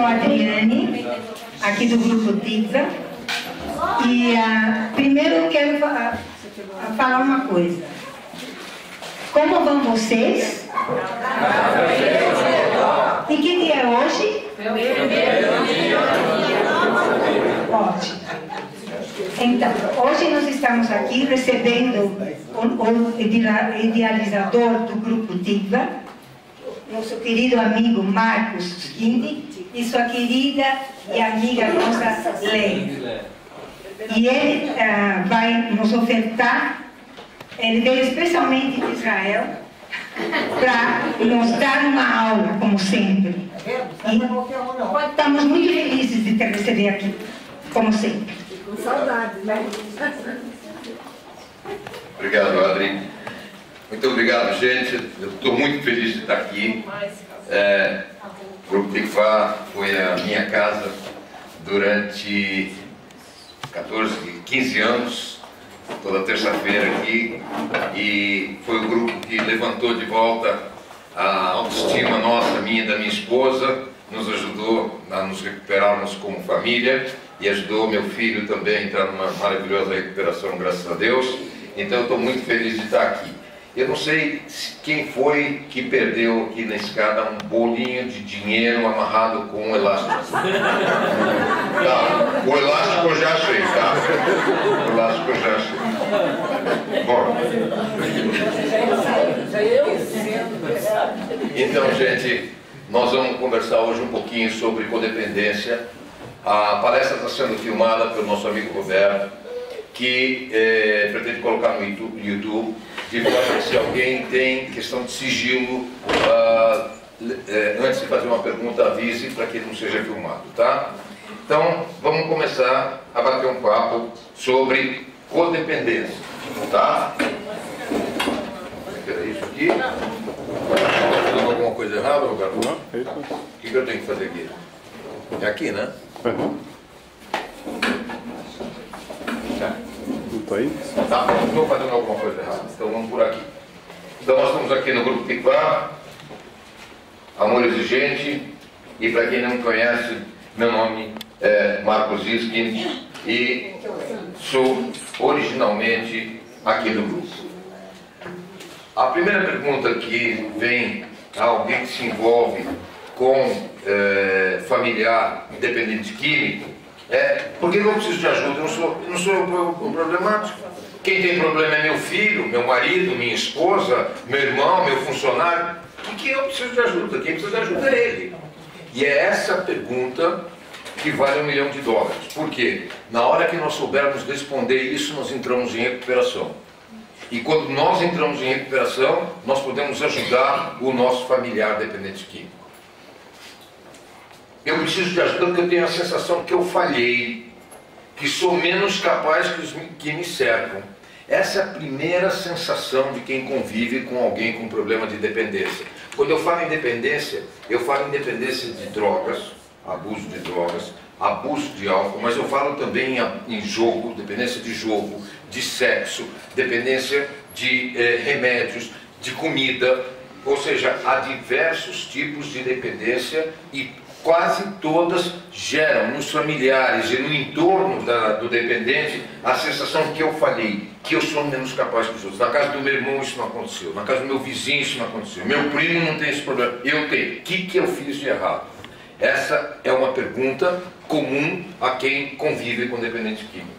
Adriane, aqui do Grupo Tikva. E primeiro eu quero falar uma coisa. Como vão vocês? E que dia é hoje? Ótimo. Então, hoje nós estamos aqui recebendo o idealizador do Grupo Tikva, nosso querido amigo Marcos Skindi, e sua querida e amiga nossa Leila. E ele vai nos ofertar, ele veio especialmente de Israel para nos dar uma aula, como sempre. E estamos muito felizes de te receber aqui, como sempre. Com saudades, né? Obrigado, Adri. Muito obrigado, gente. Eu estou muito feliz de estar aqui. O Grupo Tikva foi a minha casa durante 15 anos, toda terça-feira aqui, e foi o grupo que levantou de volta a autoestima nossa, minha e da minha esposa, nos ajudou a nos recuperarmos como família e ajudou meu filho também a entrar numa maravilhosa recuperação, graças a Deus. Então eu estou muito feliz de estar aqui. Eu não sei quem foi que perdeu aqui na escada um bolinho de dinheiro amarrado com um elástico. Tá, o elástico eu já achei, tá? O elástico eu já achei. Bom. Então, gente, nós vamos conversar hoje um pouquinho sobre codependência. A palestra está sendo filmada pelo nosso amigo Roberto, que pretende colocar no YouTube, de forma que se alguém tem questão de sigilo, antes de fazer uma pergunta, avise para que ele não seja filmado, tá? Então, vamos começar a bater um papo sobre codependência, tá? Era isso aqui? Estou fazendo alguma coisa errada, Roberto? Não, é isso. O que eu tenho que fazer aqui? É aqui, né? Uhum. Tá aí? Tá, estou fazendo alguma coisa errada, então vamos por aqui. Então nós estamos aqui no Grupo Tikva, Amor Exigente, e para quem não me conhece, meu nome é Marcos Skindi e sou originalmente aqui do grupo. A primeira pergunta que vem a alguém que se envolve com familiar dependente químico por que eu preciso de ajuda? Eu não sou o problemático. Quem tem problema é meu filho, meu marido, minha esposa, meu irmão, meu funcionário. Por que eu preciso de ajuda? Quem precisa de ajuda é ele. E é essa pergunta que vale $1 milhão. Por quê? Na hora que nós soubermos responder isso, nós entramos em recuperação. E quando nós entramos em recuperação, nós podemos ajudar o nosso familiar dependente químico. Eu preciso de ajuda porque eu tenho a sensação que eu falhei, que sou menos capaz que me cercam. Essa é a primeira sensação de quem convive com alguém com problema de dependência. Quando eu falo em dependência, eu falo em dependência de drogas, abuso de drogas, abuso de álcool, mas eu falo também em jogo, dependência de jogo, de sexo, dependência de remédios, de comida, ou seja, há diversos tipos de dependência e quase todas geram nos familiares e no entorno do dependente a sensação que eu falhei, que eu sou menos capaz que os outros. Na casa do meu irmão isso não aconteceu, na casa do meu vizinho isso não aconteceu, meu primo não tem esse problema, eu tenho. O que eu fiz de errado? Essa é uma pergunta comum a quem convive com dependente químico.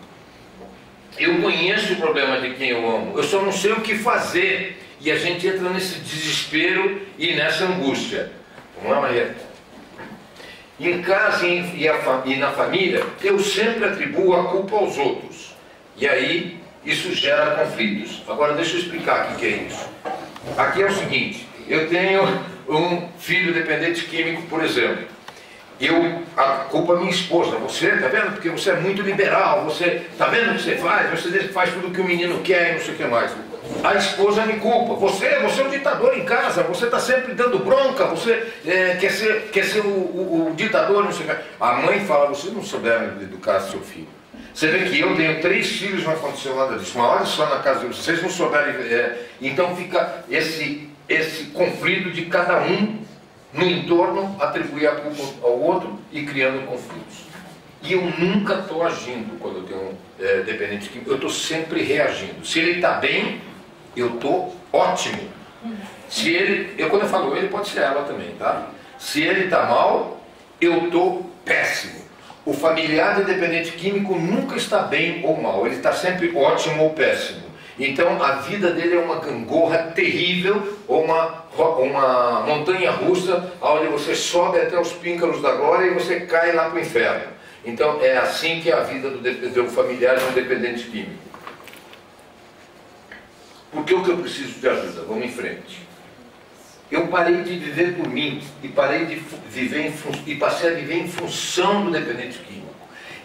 Eu conheço o problema de quem eu amo, eu só não sei o que fazer. E a gente entra nesse desespero e nessa angústia. Vamos lá, Maria? Em casa e na família, eu sempre atribuo a culpa aos outros. E aí, isso gera conflitos. Agora, deixa eu explicar o que é isso. Aqui é o seguinte, eu tenho um filho dependente químico, por exemplo. A culpa é minha esposa. Você, tá vendo? Porque você é muito liberal, você, tá vendo o que você faz tudo o que o menino quer e não sei o que mais. A esposa me culpa. Você é um ditador em casa, você está sempre dando bronca, você quer ser o ditador, não sei o que. A mãe fala, vocês não souberam educar seu filho. Você vê que eu tenho 3 filhos, não aconteceu nada disso. Mas olha só na casa de vocês, não souberam. Então fica esse conflito de cada um no entorno, atribuir a culpa ao outro e criando conflitos. E eu nunca estou agindo quando eu tenho um dependente químico, eu estou sempre reagindo. Se ele está bem, eu estou ótimo. Se ele, quando eu falo ele, pode ser ela também, tá? Se ele está mal, eu estou péssimo. O familiar de dependente químico nunca está bem ou mal, ele está sempre ótimo ou péssimo. Então a vida dele é uma gangorra terrível, ou uma montanha russa, onde você sobe até os píncaros da glória e você cai lá para o inferno. Então é assim que é a vida do familiar de um dependente químico. Por que eu preciso de ajuda? Vamos em frente. Eu parei de viver por mim e parei de viver e passei a viver em função do dependente químico.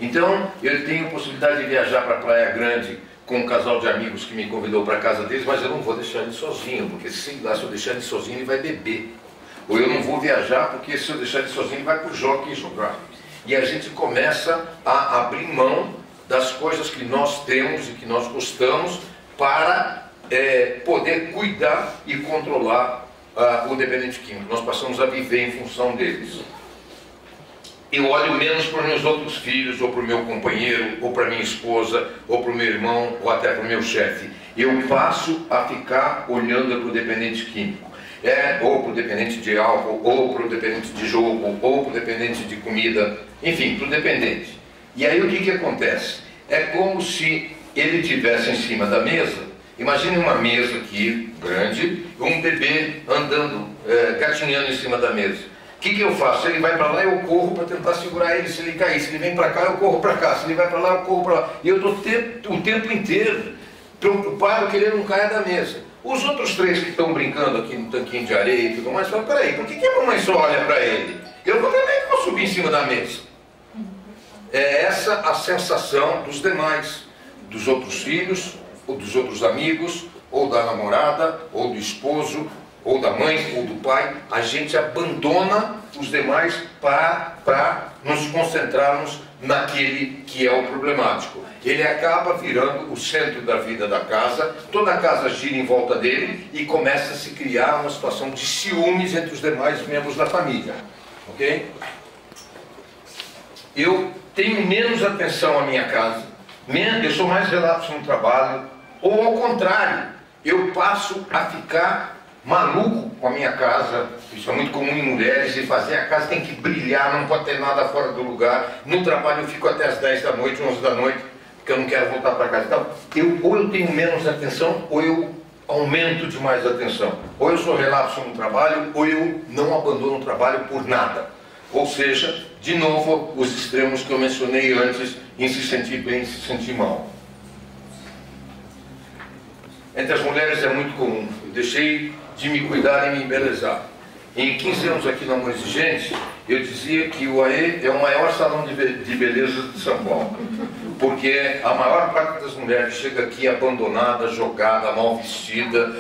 Então eu tenho a possibilidade de viajar para a Praia Grande com um casal de amigos que me convidou para a casa deles, mas eu não vou deixar ele sozinho, porque se eu deixar ele sozinho ele vai beber. Ou eu não vou viajar porque se eu deixar ele sozinho ele vai para o jockey jogar. E a gente começa a abrir mão das coisas que nós temos e que nós gostamos para poder cuidar e controlar o dependente químico. Nós passamos a viver em função deles. Eu olho menos para os meus outros filhos, ou para o meu companheiro, ou para minha esposa, ou para o meu irmão, ou até para o meu chefe. Eu passo a ficar olhando para o dependente químico. Ou para o dependente de álcool, ou para o dependente de jogo, ou para o dependente de comida, enfim, para o dependente. E aí o que acontece? É como se ele estivesse em cima da mesa. Imagine uma mesa aqui, grande, um bebê andando, gatinhando em cima da mesa. O que eu faço? Se ele vai para lá, eu corro para tentar segurar ele. Se ele cair, se ele vem para cá, eu corro para cá. Se ele vai para lá, eu corro para lá. E eu estou o tempo inteiro preocupado que ele não caia da mesa. Os outros três que estão brincando aqui no tanquinho de areia e tudo mais, falam, peraí, por que a mamãe só olha para ele? Eu também vou subir em cima da mesa. É essa a sensação dos demais, dos outros filhos, ou dos outros amigos, ou da namorada, ou do esposo, ou da mãe, ou do pai. A gente abandona os demais para nos concentrarmos naquele que é o problemático. Ele acaba virando o centro da vida da casa, toda a casa gira em volta dele e começa a se criar uma situação de ciúmes entre os demais membros da família. Ok? Eu tenho menos atenção à minha casa, eu sou mais relapso no trabalho, ou ao contrário, eu passo a ficar maluco com a minha casa. Isso é muito comum em mulheres, e fazer a casa tem que brilhar, não pode ter nada fora do lugar. No trabalho eu fico até as 10 da noite, 11 da noite, porque eu não quero voltar para casa. Então, ou eu tenho menos atenção, ou eu aumento demais a atenção. Ou eu sou relapso no trabalho, ou eu não abandono o trabalho por nada. Ou seja, de novo, os extremos que eu mencionei antes, em se sentir bem e se sentir mal. Entre as mulheres é muito comum. Eu deixei de me cuidar e me embelezar. Em 15 anos aqui na Amor Exigente, eu dizia que o AE é o maior salão de beleza de São Paulo. Porque a maior parte das mulheres chega aqui abandonada, jogada, mal vestida,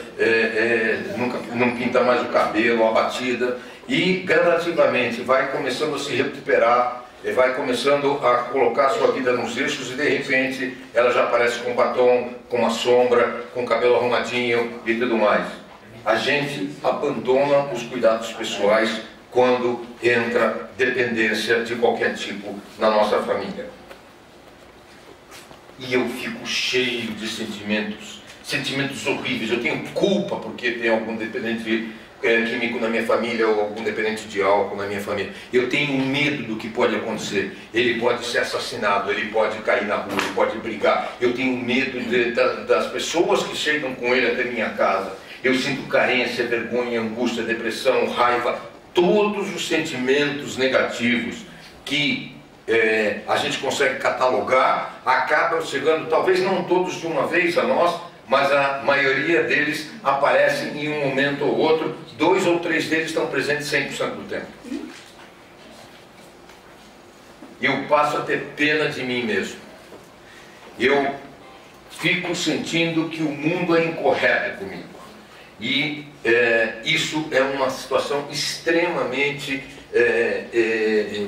não pinta mais o cabelo, abatida, e gradativamente vai começando a se recuperar, vai começando a colocar a sua vida nos eixos, e de repente ela já aparece com batom, com uma sombra, com o cabelo arrumadinho e tudo mais. A gente abandona os cuidados pessoais quando entra dependência de qualquer tipo na nossa família. E eu fico cheio de sentimentos horríveis. Eu tenho culpa porque tem algum dependente químico na minha família, ou algum dependente de álcool na minha família. Eu tenho medo do que pode acontecer. Ele pode ser assassinado, ele pode cair na rua, ele pode brigar. Eu tenho medo das pessoas que chegam com ele até minha casa. Eu sinto carência, vergonha, angústia, depressão, raiva, todos os sentimentos negativos que a gente consegue catalogar, acabam chegando, talvez não todos de uma vez a nós, mas a maioria deles aparecem em um momento ou outro. 2 ou 3 deles estão presentes 100% do tempo. Eu passo a ter pena de mim mesmo. Eu fico sentindo que o mundo é incorreto comigo. E isso é uma situação extremamente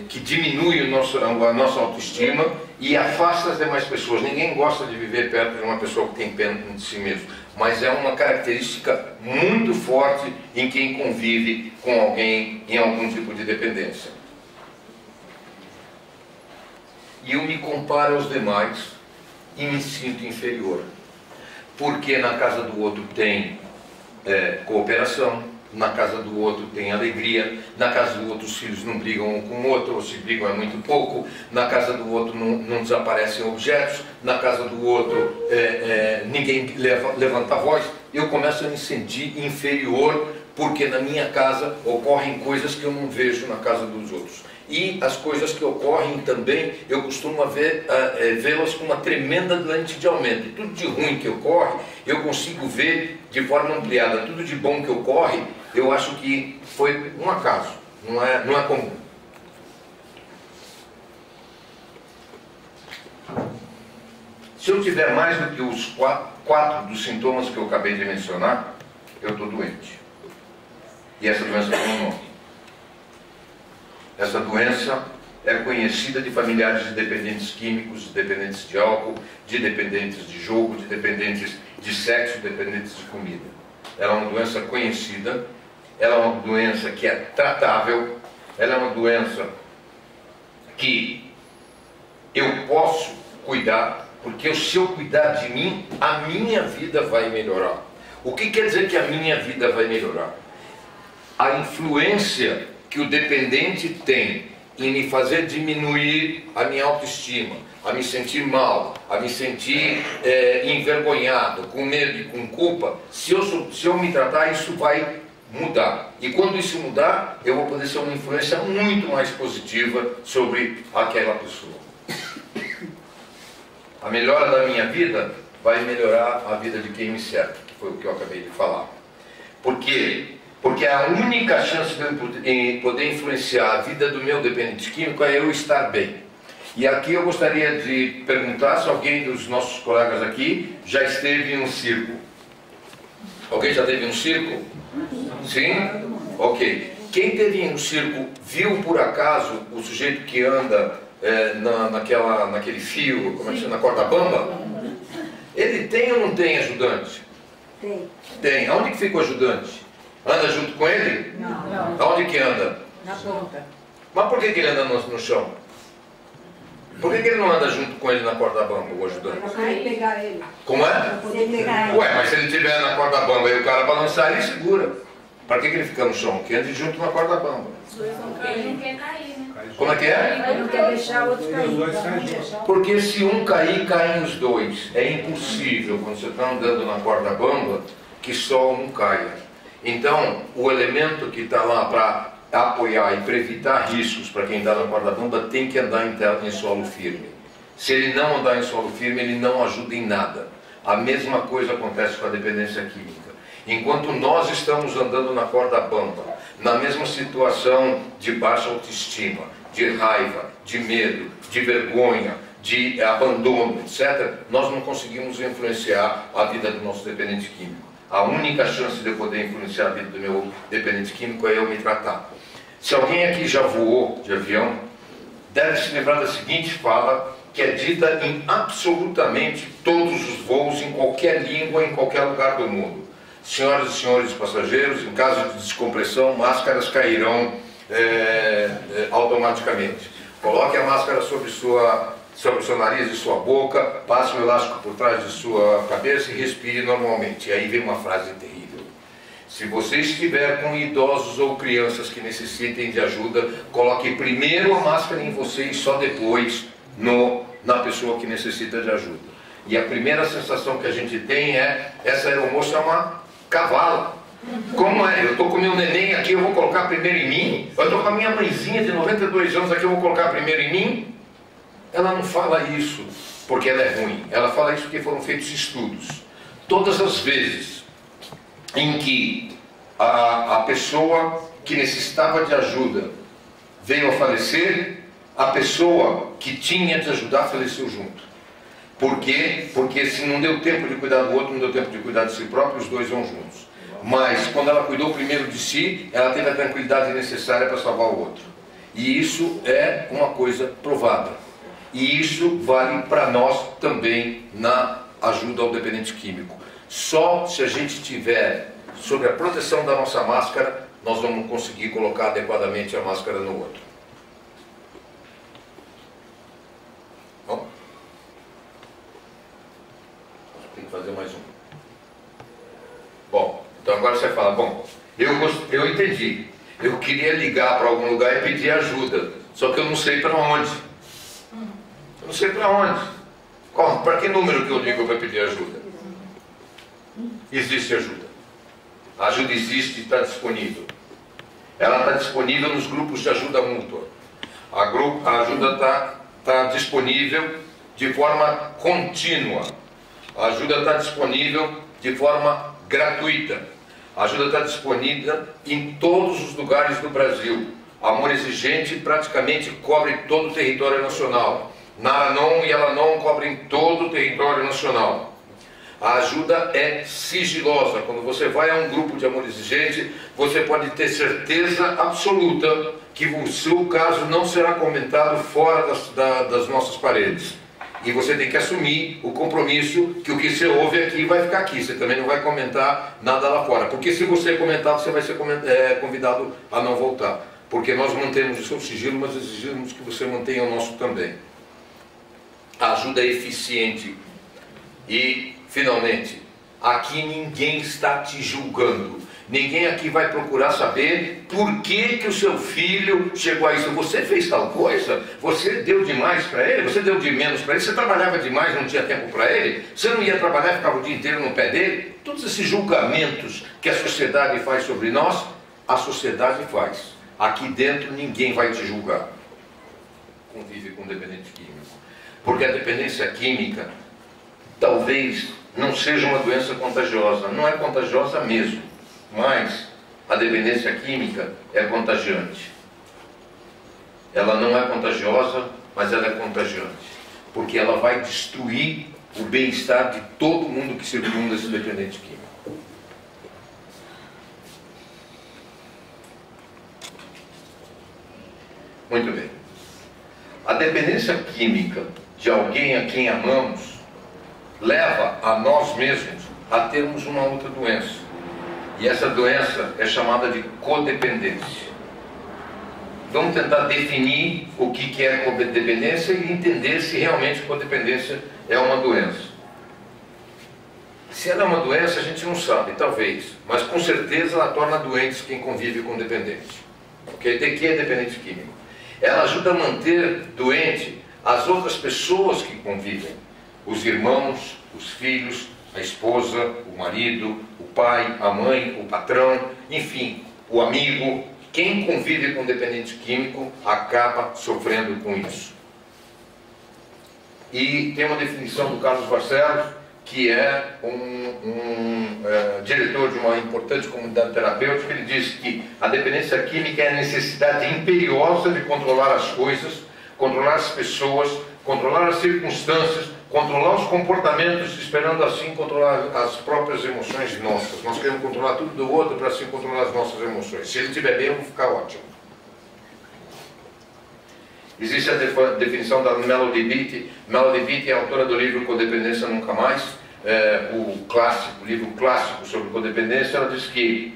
que diminui a nossa autoestima e afasta as demais pessoas. Ninguém gosta de viver perto de uma pessoa que tem pena de si mesmo. mas é uma característica muito forte em quem convive com alguém em algum tipo de dependência. E eu me comparo aos demais e me sinto inferior, porque na casa do outro tem cooperação, na casa do outro tem alegria, na casa do outro os filhos não brigam um com o outro, ou se brigam é muito pouco, na casa do outro não desaparecem objetos, na casa do outro ninguém levanta a voz. Eu começo a me sentir inferior, porque na minha casa ocorrem coisas que eu não vejo na casa dos outros. E as coisas que ocorrem também, eu costumo vê-las com uma tremenda lente de aumento. Tudo de ruim que ocorre, eu consigo ver de forma ampliada. Tudo de bom que ocorre, eu acho que foi um acaso, não é comum. Se eu tiver mais do que os quatro dos sintomas que eu acabei de mencionar, eu estou doente. E essa doença tem um nome. Essa doença é conhecida de familiares de dependentes químicos, de dependentes de álcool, de dependentes de jogo, de dependentes de sexo, dependentes de comida. Ela é uma doença conhecida, ela é uma doença que é tratável, ela é uma doença que eu posso cuidar, porque se eu cuidar de mim, a minha vida vai melhorar. O que quer dizer que a minha vida vai melhorar? A influência que o dependente tem em me fazer diminuir a minha autoestima, a me sentir mal, a me sentir envergonhado, com medo e com culpa, se eu me tratar, isso vai mudar. E quando isso mudar, eu vou poder ser uma influência muito mais positiva sobre aquela pessoa. A melhora da minha vida vai melhorar a vida de quem me cerca, que foi o que eu acabei de falar. Por quê? Porque a única chance de eu poder influenciar a vida do meu dependente químico é eu estar bem. E aqui eu gostaria de perguntar se alguém dos nossos colegas aqui já esteve em um circo. Alguém já esteve em um circo? Sim? Ok. Quem esteve em um circo viu por acaso o sujeito que anda naquele fio, como é que chama, na corda bamba? Ele tem ou não tem ajudante? Tem. Tem. Aonde que fica o ajudante? Anda junto com ele? Não. Aonde que anda? Na ponta. Mas por que ele anda no chão? Por que ele não anda junto com ele na corda bamba, o ajudante? Pra poder pegar ele. Como é? Pra poder pegar ele. Ué, mas se ele estiver na corda bamba e o cara balançar, ele segura. Para que ele fica no chão? Que ande junto na corda bamba. Ele não quer cair, né? Como é que é? Ele não quer deixar o outro cair. Porque se um cair, caem os dois. É impossível, quando você está andando na corda bamba, que só um caia. Então, o elemento que está lá para apoiar e para evitar riscos para quem está na corda bamba tem que andar em solo firme. Se ele não andar em solo firme, ele não ajuda em nada. A mesma coisa acontece com a dependência química. Enquanto nós estamos andando na corda bamba, na mesma situação de baixa autoestima, de raiva, de medo, de vergonha, de abandono, etc., nós não conseguimos influenciar a vida do nosso dependente químico. A única chance de eu poder influenciar a vida do meu dependente químico é eu me tratar. Se alguém aqui já voou de avião, deve se lembrar da seguinte fala, que é dita em absolutamente todos os voos, em qualquer língua, em qualquer lugar do mundo. Senhoras e senhores passageiros, em caso de descompressão, máscaras cairão automaticamente. Coloque a máscara sobre o seu nariz e sua boca, passe o elástico por trás de sua cabeça e respire normalmente. E aí vem uma frase terrível. Se você estiver com idosos ou crianças que necessitem de ajuda, coloque primeiro a máscara em você e só depois na pessoa que necessita de ajuda. E a primeira sensação que a gente tem é, essa aeromoça é uma cavala. Como é? Eu estou com meu neném aqui, eu vou colocar primeiro em mim? Eu estou com a minha mãezinha de 92 anos aqui, eu vou colocar primeiro em mim? Ela não fala isso porque ela é ruim. Ela fala isso porque foram feitos estudos. Todas as vezes em que a pessoa que necessitava de ajuda veio a falecer, a pessoa que tinha de ajudar faleceu junto. Por quê? Porque se não deu tempo de cuidar do outro, não deu tempo de cuidar de si próprio, os dois vão juntos. Mas quando ela cuidou primeiro de si, ela teve a tranquilidade necessária para salvar o outro. E isso é uma coisa provada. E isso vale para nós também na ajuda ao dependente químico. Só se a gente tiver sobre a proteção da nossa máscara, nós vamos conseguir colocar adequadamente a máscara no outro. Bom? Tem que fazer mais um. Bom, então agora você fala, bom, eu entendi. Eu queria ligar para algum lugar e pedir ajuda, só que eu não sei para onde. Eu não sei para onde. Para que número que eu ligo para pedir ajuda? Existe ajuda. A ajuda existe e está disponível. Ela está disponível nos grupos de ajuda mútua. A ajuda está disponível de forma contínua. A ajuda está disponível de forma gratuita. A ajuda está disponível em todos os lugares do Brasil. Amor Exigente praticamente cobre todo o território nacional. Naranon e Alanon cobrem todo o território nacional. A ajuda é sigilosa. Quando você vai a um grupo de Amor Exigente, você pode ter certeza absoluta que o seu caso não será comentado fora das nossas paredes. E você tem que assumir o compromisso que o que você ouve aqui vai ficar aqui. Você também não vai comentar nada lá fora. Porque se você comentar, você vai ser convidado a não voltar. Porque nós mantemos o seu sigilo, mas exigimos que você mantenha o nosso também. A ajuda é eficiente. E, finalmente, aqui ninguém está te julgando. Ninguém aqui vai procurar saber por que o seu filho chegou a isso. Você fez tal coisa? Você deu demais para ele? Você deu de menos para ele? Você trabalhava demais, não tinha tempo para ele? Você não ia trabalhar e ficava o dia inteiro no pé dele? Todos esses julgamentos que a sociedade faz sobre nós, a sociedade faz. Aqui dentro ninguém vai te julgar. Convive com dependente químico. Porque a dependência química talvez não seja uma doença contagiosa. Não é contagiosa mesmo. Mas a dependência química é contagiante. Ela não é contagiosa, mas ela é contagiante. Porque ela vai destruir o bem-estar de todo mundo que circunda esse dependente químico. Muito bem. A dependência química de alguém a quem amamos leva a nós mesmos a termos uma outra doença. E essa doença é chamada de codependência. Vamos tentar definir o que é codependência e entender se realmente codependência é uma doença. Se ela é uma doença, a gente não sabe, talvez. Mas com certeza ela torna doentes quem convive com dependente. Okay? De que é dependente químico? Ela ajuda a manter doente as outras pessoas que convivem. Os irmãos, os filhos, a esposa, o marido, o pai, a mãe, o patrão, enfim, o amigo. Quem convive com dependente químico acaba sofrendo com isso. E tem uma definição do Carlos Barcelos, que é diretor de uma importante comunidade terapêutica. Ele diz que a dependência química é a necessidade imperiosa de controlar as coisas, controlar as pessoas, controlar as circunstâncias, controlar os comportamentos, esperando assim controlar as próprias emoções nossas. Nós queremos controlar tudo do outro para assim controlar as nossas emoções. Se ele estiver bem, eu vou ficar ótimo. Existe a definição da Melody Beattie. Melody Beattie é autora do livro Codependência Nunca Mais, o livro clássico sobre codependência. Ela diz que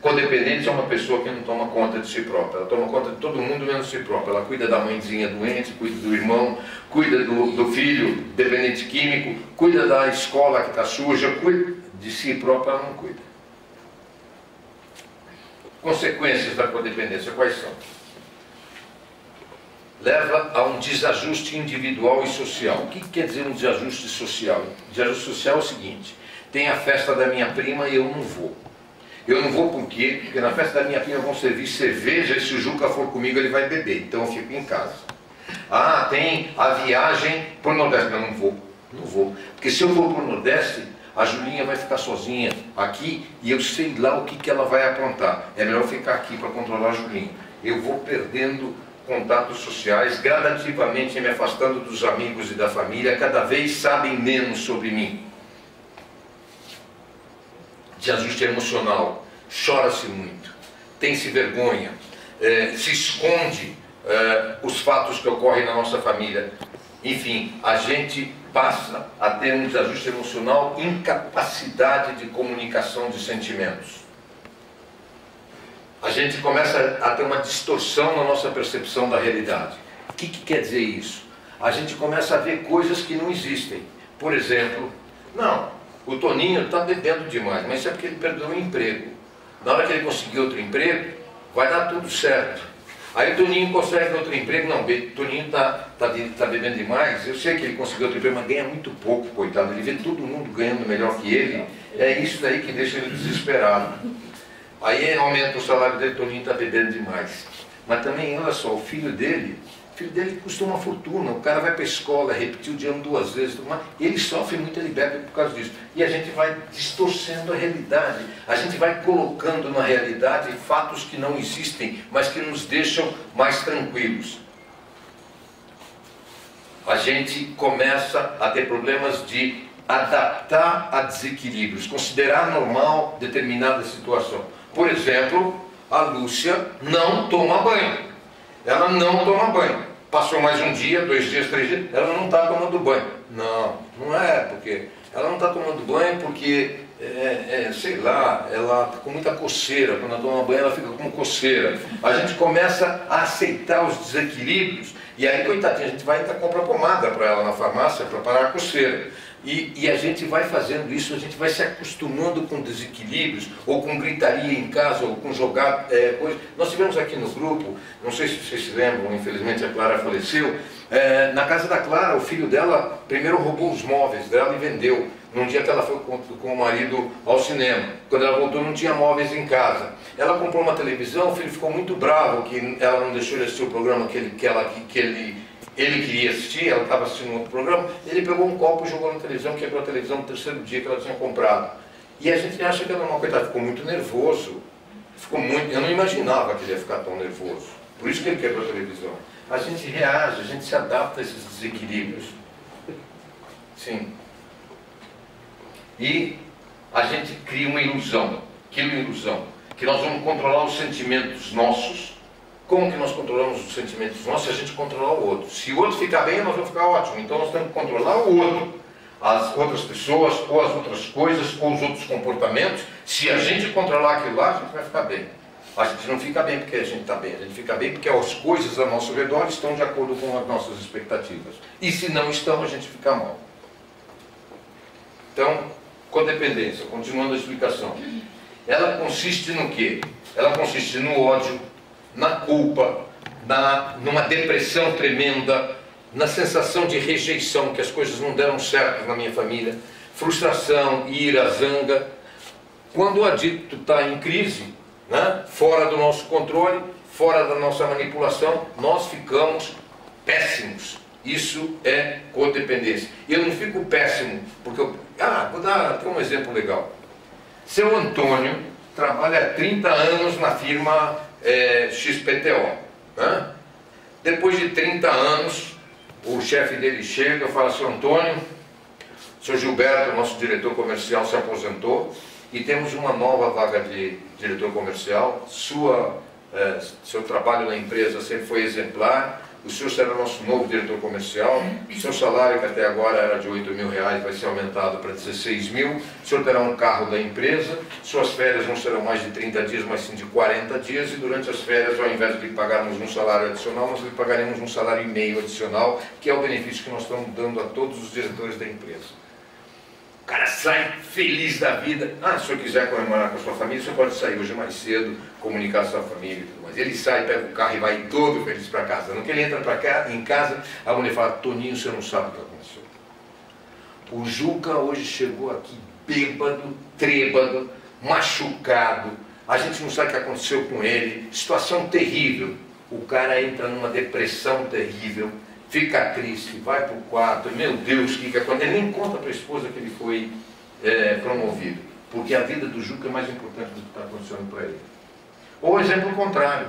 codependente é uma pessoa que não toma conta de si própria. Ela toma conta de todo mundo menos de si própria. Ela cuida da mãezinha doente, cuida do irmão, cuida do filho dependente químico, cuida da escola que está suja, cuida de si própria, ela não cuida. Consequências da codependência quais são? Leva a um desajuste individual e social. O que quer dizer um desajuste social? Desajuste social é o seguinte: tem a festa da minha prima e eu não vou. Eu não vou por quê? Porque na festa da minha prima vão servir cerveja e se o Juca for comigo ele vai beber, então eu fico em casa. Ah, tem a viagem para o Nordeste. Eu não vou, não vou. Porque se eu for para o Nordeste, a Julinha vai ficar sozinha aqui e eu sei lá o que ela vai aprontar. É melhor ficar aqui para controlar a Julinha. Eu vou perdendo contatos sociais, gradativamente me afastando dos amigos e da família, cada vez sabem menos sobre mim. Desajuste emocional, chora-se muito, tem-se vergonha, se esconde os fatos que ocorrem na nossa família. Enfim, a gente passa a ter um desajuste emocional, incapacidade de comunicação de sentimentos. A gente começa a ter uma distorção na nossa percepção da realidade. O que quer dizer isso? A gente começa a ver coisas que não existem. Por exemplo, não, o Toninho está bebendo demais, mas isso é porque ele perdeu o emprego. Na hora que ele conseguir outro emprego, vai dar tudo certo. Aí o Toninho consegue outro emprego, não, o Toninho está bebendo demais, eu sei que ele conseguiu outro emprego, mas ganha muito pouco, coitado. Ele vê todo mundo ganhando melhor que ele, é isso daí que deixa ele desesperado. Aí aumenta o salário dele, o Toninho está bebendo demais. Mas também, olha só, o filho dele custa uma fortuna, o cara vai para a escola, repetiu o dia 2 vezes, ele sofre muito, ele bebe por causa disso. E a gente vai distorcendo a realidade, a gente vai colocando na realidade fatos que não existem, mas que nos deixam mais tranquilos. A gente começa a ter problemas de adaptar a desequilíbrios, considerar normal determinada situação. Por exemplo, a Lúcia não toma banho. Ela não toma banho. Passou mais um dia, 2 dias, 3 dias, ela não está tomando banho. Não, não é, porque ela não está tomando banho porque, sei lá, ela está com muita coceira. Quando ela toma banho, ela fica com coceira. A gente começa a aceitar os desequilíbrios e aí, coitadinha, a gente vai comprar pomada para ela na farmácia para parar a coceira. E a gente vai fazendo isso, a gente vai se acostumando com desequilíbrios, ou com gritaria em casa, ou com jogar coisas. Nós tivemos aqui no grupo, não sei se vocês se lembram, infelizmente a Clara faleceu, na casa da Clara, o filho dela primeiro roubou os móveis dela e vendeu, num dia que ela foi com o marido ao cinema. Quando ela voltou não tinha móveis em casa. Ela comprou uma televisão, o filho ficou muito bravo que ela não deixou ele assistir o programa que ele queria assistir, ela estava assistindo outro programa, ele pegou um copo e jogou na televisão, quebrou a televisão no 3º dia que ela tinha comprado. E a gente acha que ela não, coitado, ficou muito nervoso. Eu não imaginava que ele ia ficar tão nervoso. Por isso que ele quebrou a televisão. A gente reage, a gente se adapta a esses desequilíbrios. Sim. E a gente cria uma ilusão. Que ilusão? Que nós vamos controlar os sentimentos nossos. Como que nós controlamos os sentimentos nossos? Se a gente controlar o outro. Se o outro ficar bem, nós vamos ficar ótimo. Então nós temos que controlar o outro. As outras pessoas, ou as outras coisas, ou os outros comportamentos. Se a gente controlar aquilo lá, a gente vai ficar bem. A gente não fica bem porque a gente está bem. A gente fica bem porque as coisas ao nosso redor estão de acordo com as nossas expectativas. E se não estão, a gente fica mal. Então, codependência, continuando a explicação. Ela consiste no quê? Ela consiste no ódio, na culpa, numa depressão tremenda, na sensação de rejeição, que as coisas não deram certo na minha família, frustração, ira, zanga. Quando o adicto está em crise, né, fora do nosso controle, fora da nossa manipulação, nós ficamos péssimos. Isso é codependência. E eu não fico péssimo, porque vou dar um exemplo legal. Seu Antônio trabalha há 30 anos na firma XPTO. Né? Depois de 30 anos, o chefe dele chega e fala: seu Antônio, o seu Gilberto, nosso diretor comercial, se aposentou e temos uma nova vaga de diretor comercial. Seu trabalho na empresa sempre foi exemplar. O senhor será nosso novo diretor comercial. Seu salário, que até agora era de R$8.000, vai ser aumentado para 16 mil. O senhor terá um carro da empresa. Suas férias não serão mais de 30 dias, mas sim de 40 dias. E durante as férias, ao invés de lhe pagarmos um salário adicional, nós lhe pagaremos um salário e meio adicional, que é o benefício que nós estamos dando a todos os diretores da empresa. O cara sai feliz da vida. Se o senhor quiser comemorar com a sua família, o senhor pode sair hoje mais cedo, comunicar com a sua família e tudo mais. Ele sai, pega o carro e vai todo feliz para casa. No que ele entra para cá, em casa, a mulher fala: Toninho, você não sabe o que aconteceu. O Juca hoje chegou aqui bêbado, trêbado, machucado. A gente não sabe o que aconteceu com ele. Situação terrível. O cara entra numa depressão terrível. Fica triste, vai para o quarto, meu Deus, o que aconteceu? Ele nem conta para a esposa que ele foi promovido, porque a vida do Juca é mais importante do que está acontecendo para ele. Ou exemplo contrário,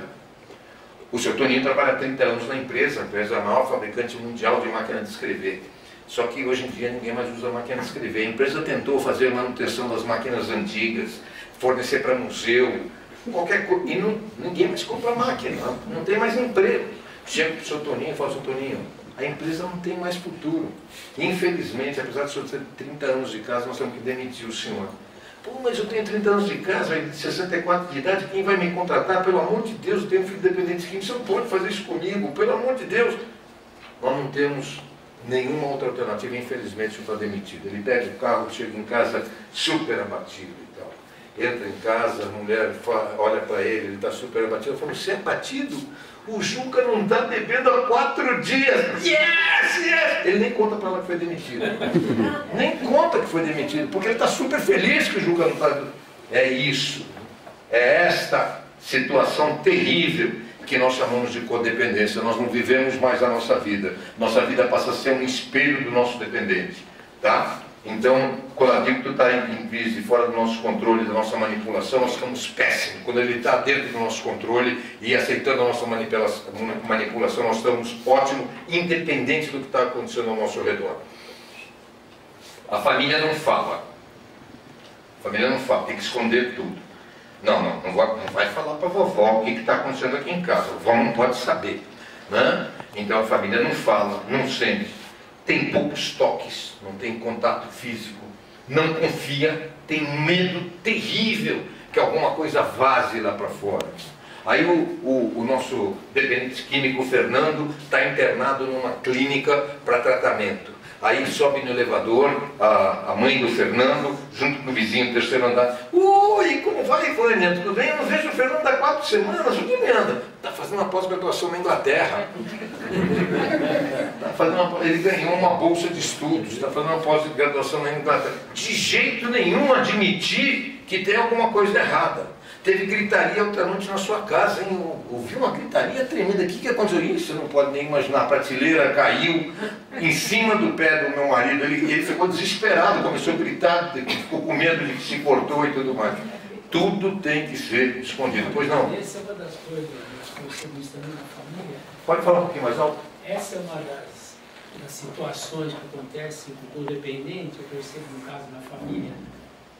o seu Toninho trabalha há 30 anos na empresa, a empresa é a maior fabricante mundial de máquina de escrever. Só que hoje em dia ninguém mais usa máquina de escrever. A empresa tentou fazer manutenção das máquinas antigas, fornecer para museu, qualquer coisa, e ninguém mais compra máquina, não tem mais emprego. Chega para o seu Toninho e fala: seu Toninho, a empresa não tem mais futuro. Infelizmente, apesar de o senhor ter 30 anos de casa, nós temos que demitir o senhor. Pô, mas eu tenho 30 anos de casa, de 64 de idade, quem vai me contratar? Pelo amor de Deus, eu tenho filho dependente químico, você não pode fazer isso comigo, pelo amor de Deus. Nós não temos nenhuma outra alternativa, infelizmente, o senhor está demitido. Ele pega o carro, chega em casa super abatido e tal. Entra em casa, a mulher olha para ele está super abatido. Ela fala, você é abatido? O Juca não está bebendo há 4 dias. Yes, yes! Ele nem conta para ela que foi demitido. Nem conta que foi demitido, porque ele está super feliz que o Juca não está... É isso. É esta situação terrível que nós chamamos de codependência. Nós não vivemos mais a nossa vida. Nossa vida passa a ser um espelho do nosso dependente. Tá? Então, quando o adicto está em crise, fora do nosso controle, da nossa manipulação, nós ficamos péssimos. Quando ele está dentro do nosso controle e aceitando a nossa manipulação, nós estamos ótimos, independente do que está acontecendo ao nosso redor. A família não fala. A família não fala, tem que esconder tudo. Não vai falar para a vovó o que está acontecendo aqui em casa. A vovó não pode saber. Né? Então a família não fala, não sente. Tem poucos toques, não tem contato físico, não confia, tem medo terrível que alguma coisa vaze lá para fora. Aí o nosso dependente químico, Fernando, está internado numa clínica para tratamento. Aí sobe no elevador a mãe do Fernando, junto com o vizinho do terceiro andar. Oi, como vai, Vânia? Tudo bem? Eu não vejo o Fernando há 4 semanas. O que me anda? Está fazendo uma pós-graduação na Inglaterra. Ele ganhou uma bolsa de estudos, está fazendo uma pós-graduação na Inglaterra. De jeito nenhum admitir que tem alguma coisa errada. Teve gritaria outra noite na sua casa, hein? Ouvi uma gritaria tremenda. O que aconteceu? Isso você não pode nem imaginar. A prateleira caiu em cima do pé do meu marido. Ele ficou desesperado, começou a gritar, ficou com medo de que se cortou e tudo mais. Tudo tem que ser escondido. Pois não? Essa é uma das coisas que nós percebemos também na família. Pode falar um pouquinho mais alto? Essa é uma das situações que acontecem com o codependente, eu percebo no caso na família.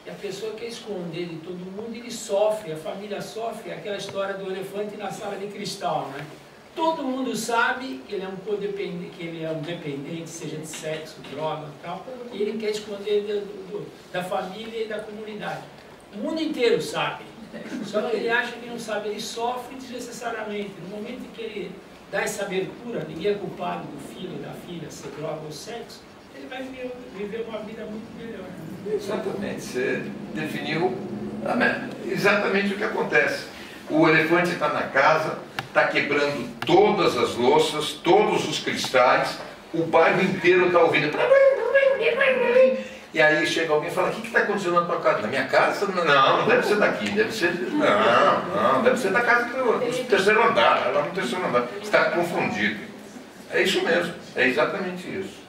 E a pessoa quer esconder de todo mundo, ele sofre, a família sofre, aquela história do elefante na sala de cristal, né? Todo mundo sabe que ele é um codependente, que ele é um dependente, seja de sexo, droga e tal, e ele quer esconder da família e da comunidade. O mundo inteiro sabe, só que ele acha que não sabe, ele sofre desnecessariamente. No momento em que ele dá essa abertura, ninguém é culpado do filho, da filha, ser droga ou sexo, ele vai viver uma vida muito melhor. Exatamente, você definiu exatamente o que acontece. O elefante está na casa, está quebrando todas as louças, todos os cristais, o bairro inteiro está ouvindo. E aí chega alguém e fala, o que está acontecendo na tua casa? Na minha casa? Não deve ser daqui, deve ser... Não, deve ser da casa do terceiro andar, lá no terceiro andar. Você está confundido. É isso mesmo, é exatamente isso.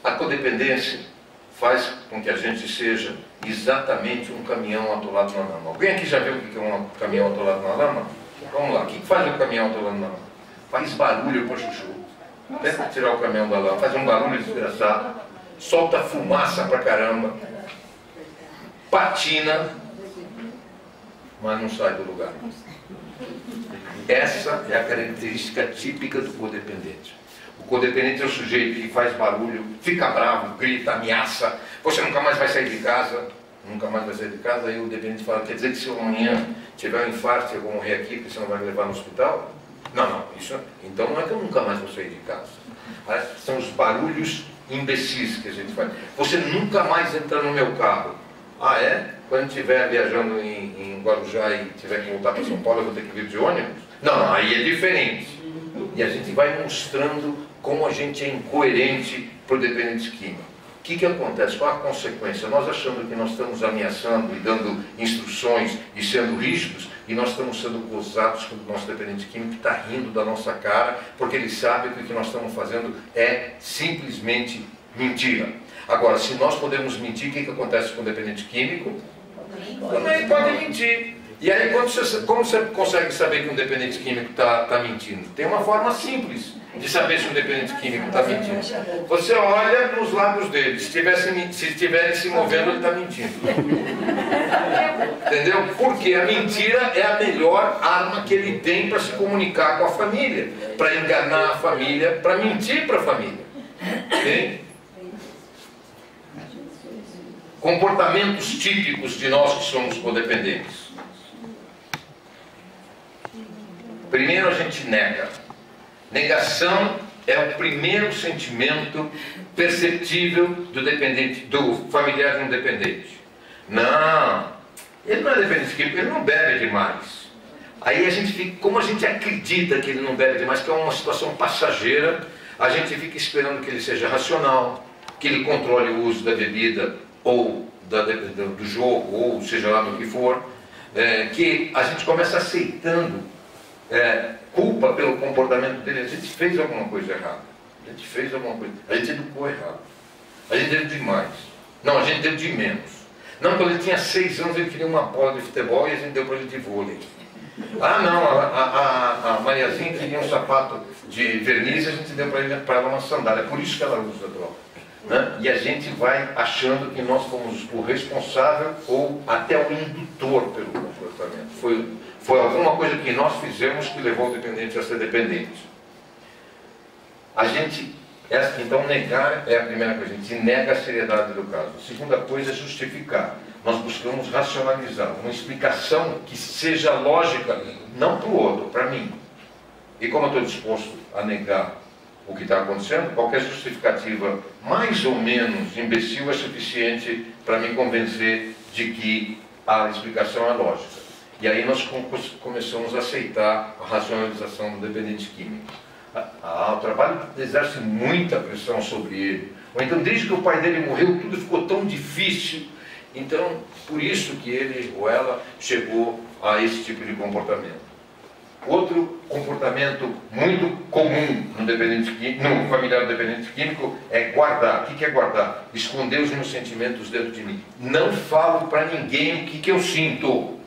A codependência faz com que a gente seja exatamente um caminhão atolado na lama. Alguém aqui já viu o que é um caminhão atolado na lama? Vamos lá, o que faz um caminhão atolado na lama? Faz barulho para chuchu. Tenta tirar o caminhão da lama, faz um barulho desgraçado, solta fumaça pra caramba, patina, mas não sai do lugar. Essa é a característica típica do codependente. O codependente é o sujeito que faz barulho, fica bravo, grita, ameaça, você nunca mais vai sair de casa, aí o dependente fala, quer dizer que se eu amanhã tiver um infarto, eu vou morrer aqui, porque você não vai me levar no hospital? Não, isso, então não é que eu nunca mais vou sair de casa. São os barulhos imbecis que a gente faz. Você nunca mais entra no meu carro. Ah, é? Quando estiver viajando em Guarujá e tiver que voltar para São Paulo, eu vou ter que vir de ônibus? Não, aí é diferente. E a gente vai mostrando como a gente é incoerente para o dependente químico. O que acontece? Qual a consequência? Nós achando que nós estamos ameaçando e dando instruções e sendo rígidos, e nós estamos sendo gozados com o nosso dependente químico que está rindo da nossa cara, porque ele sabe que o que nós estamos fazendo é simplesmente mentira. Agora, se nós podemos mentir, o que acontece com o dependente químico? Também pode mentir. E aí, como você consegue saber que um dependente químico está mentindo? Tem uma forma simples. de saber se um dependente químico está mentindo. Você olha nos lábios dele, se estiverem se movendo, ele está mentindo. Entendeu? Porque a mentira é a melhor arma que ele tem para se comunicar com a família, para enganar a família, para mentir para a família. Okay? Comportamentos típicos de nós que somos codependentes. Primeiro, a gente nega. Negação é o primeiro sentimento perceptível do familiar de um dependente. Não, ele não é dependente, ele não bebe demais. Aí a gente fica, como a gente acredita que ele não bebe demais, que é uma situação passageira, a gente fica esperando que ele seja racional, que ele controle o uso da bebida ou do jogo, ou seja lá do que for, que a gente começa aceitando culpa pelo comportamento dele. A gente fez alguma coisa errada, a gente educou errado, a gente deu demais, não, a gente deu de menos. Não, quando ele tinha 6 anos ele queria uma bola de futebol e a gente deu para ele de vôlei. Ah não, a Mariazinha queria um sapato de verniz e a gente deu para ela uma sandália, é por isso que ela usa droga, né? E a gente vai achando que nós fomos o responsável ou até o indutor pelo comportamento. Foi alguma coisa que nós fizemos que levou o dependente a ser dependente. Então negar é a primeira coisa, a gente nega a seriedade do caso. A segunda coisa é justificar. Nós buscamos racionalizar, uma explicação que seja lógica, não para o outro, para mim. E como eu estou disposto a negar o que está acontecendo, qualquer justificativa mais ou menos imbecil é suficiente para me convencer de que a explicação é lógica. E aí nós começamos a aceitar a racionalização do dependente químico. O trabalho exerce muita pressão sobre ele. Ou então, desde que o pai dele morreu, tudo ficou tão difícil. Então, por isso que ele ou ela chegou a esse tipo de comportamento. Outro comportamento muito comum no familiar dependente químico é guardar. O que é guardar? Esconder os meus sentimentos dentro de mim. Não falo para ninguém o que eu sinto.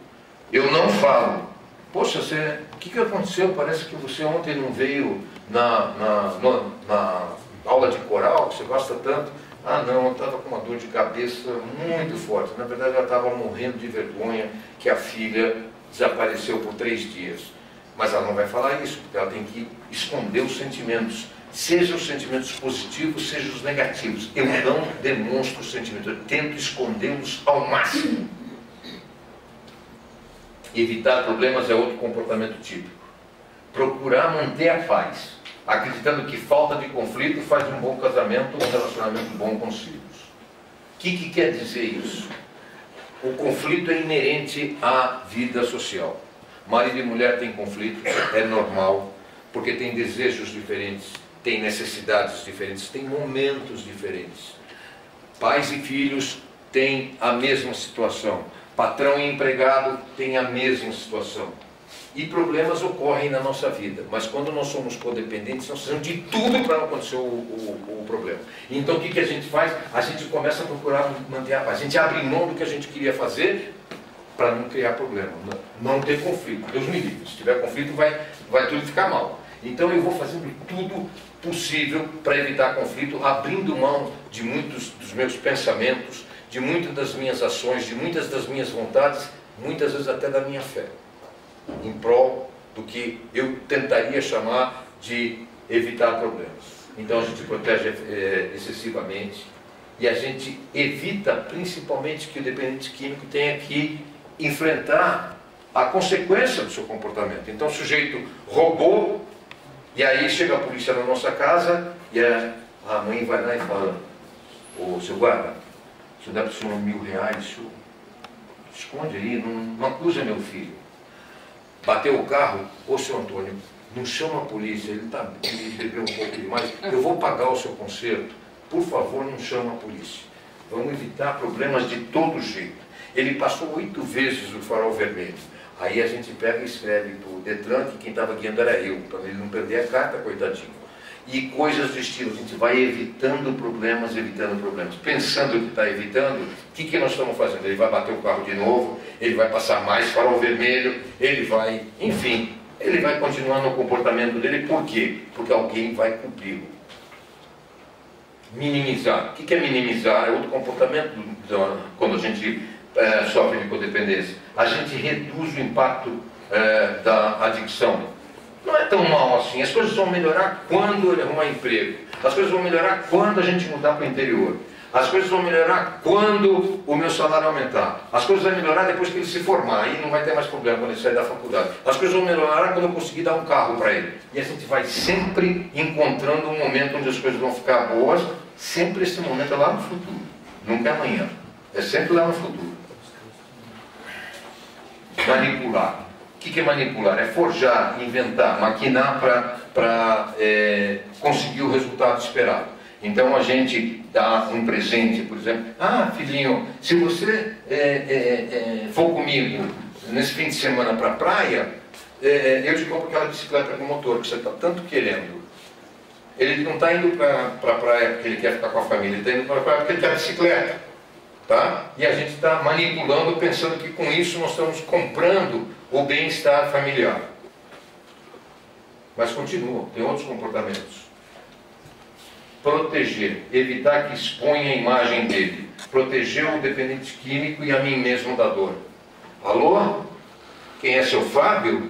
Eu não falo. Poxa, o que aconteceu? Parece que você ontem não veio na aula de coral, que você gosta tanto. Ah não, eu estava com uma dor de cabeça muito forte. Na verdade, ela estava morrendo de vergonha que a filha desapareceu por 3 dias. Mas ela não vai falar isso, porque ela tem que esconder os sentimentos. Seja os sentimentos positivos, seja os negativos. Eu não demonstro os sentimentos, eu tento escondê-los ao máximo. Evitar problemas é outro comportamento típico. Procurar manter a paz, acreditando que falta de conflito faz um bom casamento, um relacionamento bom com os filhos. O que quer dizer isso? O conflito é inerente à vida social. Marido e mulher têm conflitos, é normal, porque tem desejos diferentes, tem necessidades diferentes, tem momentos diferentes. Pais e filhos têm a mesma situação. Patrão e empregado têm a mesma situação. E problemas ocorrem na nossa vida, mas quando nós somos codependentes, nós precisamos de tudo para não acontecer o problema. Então o que a gente faz? A gente começa a procurar manter a paz. A gente abre mão do que a gente queria fazer para não criar problema, não ter conflito. Deus me livre, se tiver conflito vai tudo ficar mal. Então eu vou fazendo tudo possível para evitar conflito, abrindo mão de muitos dos meus pensamentos, de muitas das minhas ações, de muitas das minhas vontades, muitas vezes até da minha fé, em prol do que eu tentaria chamar de evitar problemas. Então a gente protege excessivamente e a gente evita principalmente que o dependente químico tenha que enfrentar a consequência do seu comportamento. Então o sujeito roubou e aí chega a polícia na nossa casa e a mãe vai lá e fala: ô seu guarda, se eu der para o senhor R$1.000, o senhor esconde aí, não acusa meu filho. Bateu o carro, ô seu Antônio, não chama a polícia, ele bebeu um pouco demais, eu vou pagar o seu conserto, por favor não chama a polícia. Vamos evitar problemas de todo jeito. Ele passou 8 vezes o farol vermelho. Aí a gente pega e escreve para o Detran que quem estava guiando era eu, para ele não perder a carta, coitadinho. E coisas do estilo, a gente vai evitando problemas, pensando que está evitando. O que nós estamos fazendo? Ele vai bater o carro de novo, ele vai passar mais farol vermelho, ele vai, enfim, ele vai continuar no comportamento dele. Por quê? Porque alguém vai cumpri-lo. Minimizar. O que é minimizar? É outro comportamento quando a gente sofre de codependência. A gente reduz o impacto da adicção. Não é tão mal assim. As coisas vão melhorar quando ele arrumar emprego. As coisas vão melhorar quando a gente mudar para o interior. As coisas vão melhorar quando o meu salário aumentar. As coisas vão melhorar depois que ele se formar. Aí não vai ter mais problema quando ele sair da faculdade. As coisas vão melhorar quando eu conseguir dar um carro para ele. E a gente vai sempre encontrando um momento onde as coisas vão ficar boas. Sempre esse momento é lá no futuro. Nunca é amanhã. É sempre lá no futuro. Manipular. O que é manipular? É forjar, inventar, maquinar para conseguir o resultado esperado. Então a gente dá um presente, por exemplo. Ah, filhinho, se você for comigo nesse fim de semana para a praia, eu te compro aquela bicicleta com motor que você está tanto querendo. Ele não está indo para a praia porque ele quer ficar com a família, ele está indo para a praia porque ele quer a bicicleta. Tá? E a gente está manipulando, pensando que com isso nós estamos comprando o bem-estar familiar. Mas continua, tem outros comportamentos. Proteger, evitar que exponha a imagem dele. Proteger o dependente químico e a mim mesmo da dor. Alô? Quem é seu Fábio?